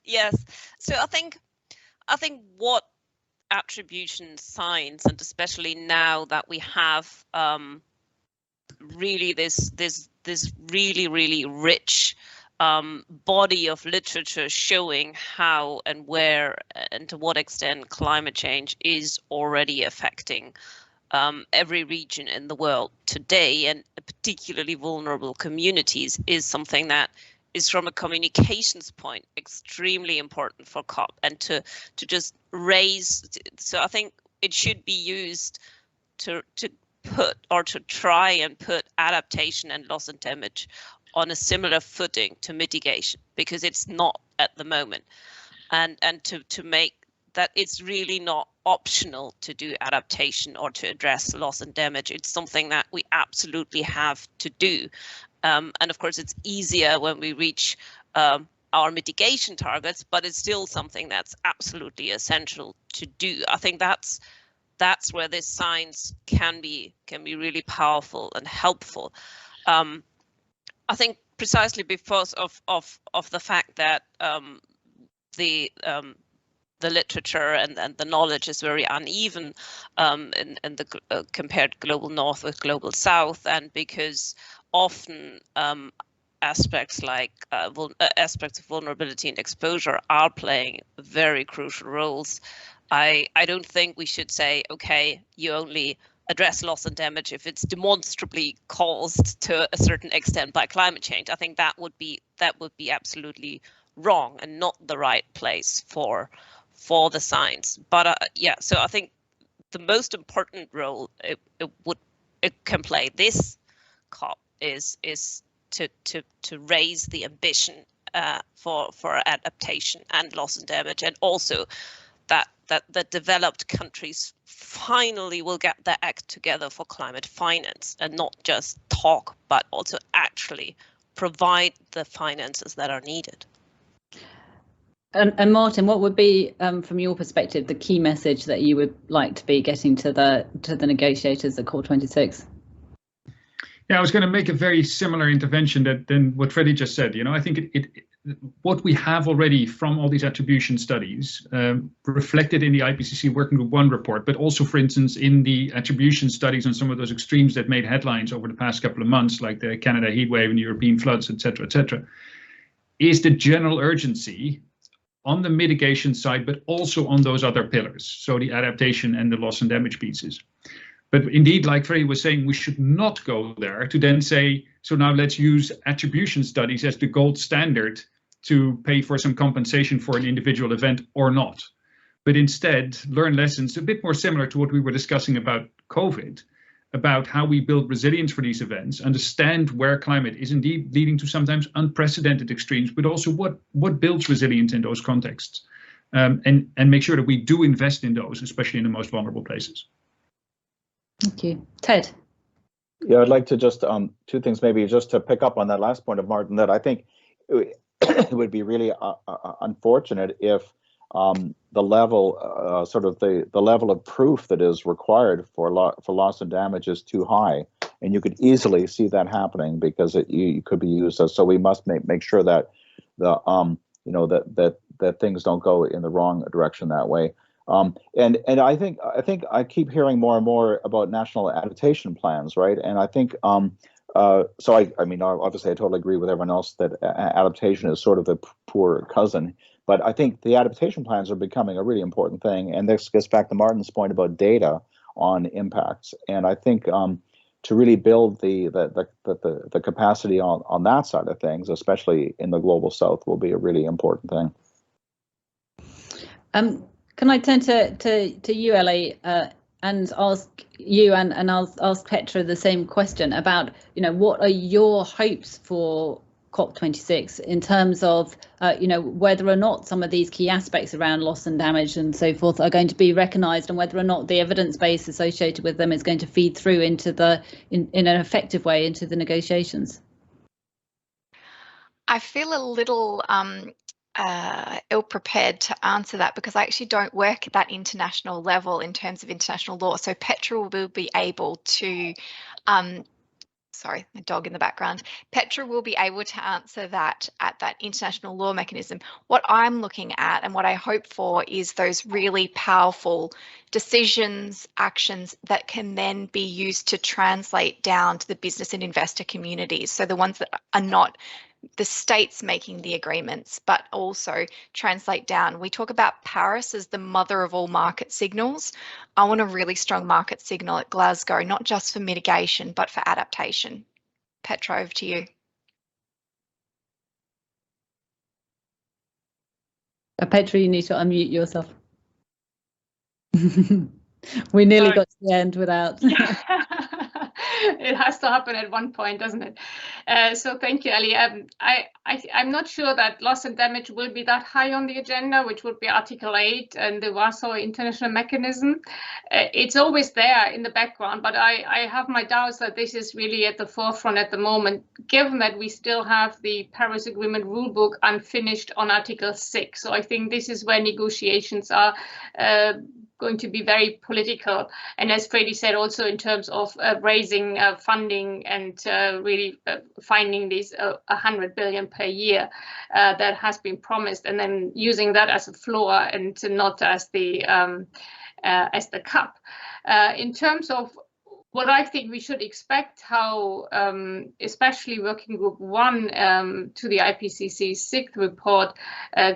Yes. So I think what attribution science, and especially now that we have really this really rich body of literature showing how and where and to what extent climate change is already affecting every region in the world today, and particularly vulnerable communities, is something that is, from a communications point, extremely important for COP, and to just raise. So I think it should be used to put, or to try and put, adaptation and loss and damage on a similar footing to mitigation, because it's not at the moment, and to make that it's really not optional to do adaptation or to address loss and damage. It's something that we absolutely have to do. And of course, it's easier when we reach our mitigation targets, but it's still something that's absolutely essential to do. I think that's where this science can be really powerful and helpful. I think precisely because of the fact that the literature and the knowledge is very uneven in the compared global north with global south, and because often aspects like aspects of vulnerability and exposure are playing very crucial roles. I don't think we should say, okay, you only address loss and damage if it's demonstrably caused to a certain extent by climate change. I think that would be absolutely wrong and not the right place for the science. But yeah, so I think the most important role it can play this COP is to raise the ambition for adaptation and loss and damage, and also that the developed countries finally will get their act together for climate finance, and not just talk, but also actually provide the finances that are needed. And Maarten, what would be, from your perspective, the key message that you would like to be getting to the negotiators at COP26? Yeah, I was going to make a very similar intervention than what Fredi just said. You know, I think what we have already from all these attribution studies, reflected in the IPCC Working Group 1 report, but also, for instance, in the attribution studies on some of those extremes that made headlines over the past couple of months, like the Canada heatwave and European floods, etc., is the general urgency on the mitigation side, but also on those other pillars, so the adaptation and the loss and damage pieces. But indeed, like Fredi was saying, we should not go there to then say, so now let's use attribution studies as the gold standard to pay for some compensation for an individual event or not. But instead, learn lessons a bit more similar to what we were discussing about COVID, about how we build resilience for these events, understand where climate is indeed leading to sometimes unprecedented extremes, but also what builds resilience in those contexts, and make sure that we do invest in those, especially in the most vulnerable places. Thank you. Ted? Yeah, I'd like to just, two things maybe, just to pick up on that last point of Maarten, that I think it would be really unfortunate if the level, sort of the level of proof that is required for loss and damage is too high, and you could easily see that happening because it could be used as. So we must make sure that the you know, that things don't go in the wrong direction that way. And I think I keep hearing more and more about national adaptation plans, right? And I think so I mean, obviously I totally agree with everyone else that adaptation is sort of the poor cousin. But I think the adaptation plans are becoming a really important thing, and this gets back to Maarten's point about data on impacts. And I think to really build the capacity on that side of things, especially in the global south, will be a really important thing. Can I turn to you, Ellie, and ask you and I'll ask Petra the same question about, you know, what are your hopes for COP26 in terms of, you know, whether or not some of these key aspects around loss and damage and so forth are going to be recognised, and whether or not the evidence base associated with them is going to feed through into in an effective way into the negotiations? I feel a little ill-prepared to answer that because I actually don't work at that international level in terms of international law. So Petra will be able to, sorry, the dog in the background. Petra will be able to answer that at that international law mechanism. What I'm looking at and what I hope for is those really powerful decisions, actions that can then be used to translate down to the business and investor communities. So the ones that are not the states making the agreements, but also translate down. We talk about Paris as the mother of all market signals. I want a really strong market signal at Glasgow, not just for mitigation, but for adaptation. Petra, over to you. Petra, you need to unmute yourself. We nearly got to the end without. It has to happen at one point, doesn't it? So thank you, Ellie. I'm not sure that loss and damage will be that high on the agenda, which would be Article 8 and the Warsaw International Mechanism. It's always there in the background, but I have my doubts that this is really at the forefront at the moment, given that we still have the Paris Agreement rulebook unfinished on Article 6. So I think this is where negotiations are going to be very political, and as Fredi said, also in terms of raising funding and really finding these 100 billion per year that has been promised, and then using that as a floor and not as the cap. In terms of what I think we should expect, how especially Working Group 1 to the IPCC's 6th report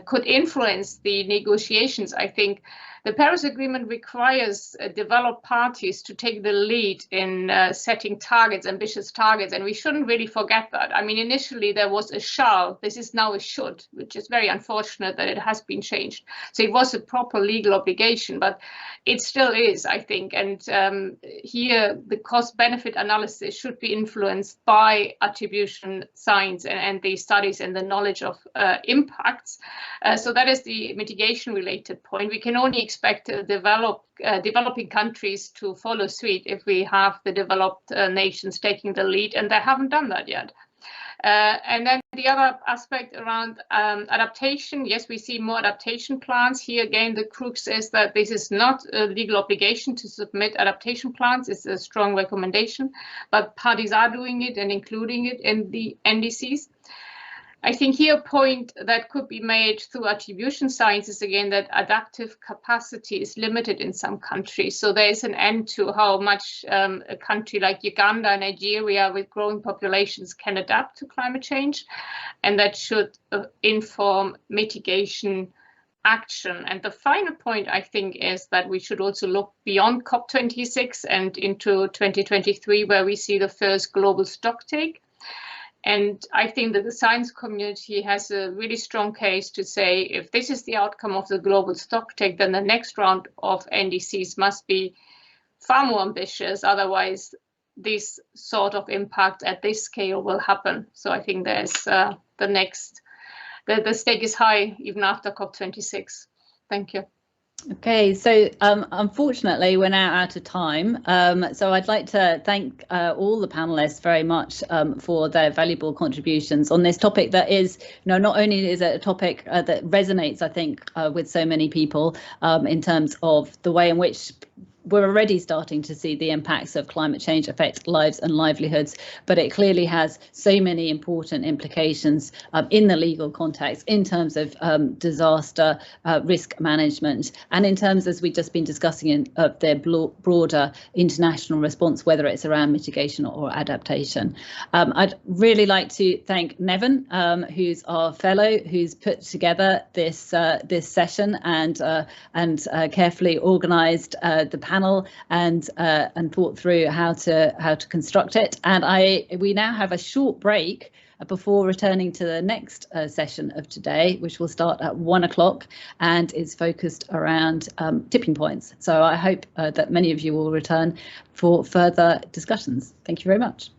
could influence the negotiations, I think the Paris Agreement requires developed parties to take the lead in setting targets, ambitious targets, and we shouldn't really forget that. I mean, initially there was a shall, this is now a should, which is very unfortunate that it has been changed. So it was a proper legal obligation, but it still is, I think. And here the cost-benefit analysis should be influenced by attribution science and the studies and the knowledge of impacts. So that is the mitigation-related point. We can only expect developing countries to follow suit if we have the developed nations taking the lead, and they haven't done that yet. And then the other aspect around adaptation, yes, we see more adaptation plans. Here again, the crux is that this is not a legal obligation to submit adaptation plans. It's a strong recommendation, but parties are doing it and including it in the NDCs. I think here a point that could be made through attribution science is again that adaptive capacity is limited in some countries. So there is an end to how much a country like Uganda, Nigeria with growing populations can adapt to climate change, and that should inform mitigation action. And the final point, I think, is that we should also look beyond COP26 and into 2023, where we see the first global stocktake. And I think that the science community has a really strong case to say if this is the outcome of the global stocktake, then the next round of NDCs must be far more ambitious. Otherwise, this sort of impact at this scale will happen. So I think there's the stake is high even after COP26. Thank you. Okay, so unfortunately we're now out of time, so I'd like to thank all the panelists very much for their valuable contributions on this topic that is, not only is it a topic that resonates, I think, with so many people in terms of the way in which we're already starting to see the impacts of climate change affect lives and livelihoods, but it clearly has so many important implications in the legal context, in terms of disaster risk management, and in terms, as we've just been discussing, of their broader international response, whether it's around mitigation or adaptation. I'd really like to thank Neven, who's our fellow, who's put together this session and carefully organised the panel and thought through how to construct it. And we now have a short break before returning to the next session of today, which will start at 1 o'clock and is focused around tipping points. So I hope that many of you will return for further discussions. Thank you very much.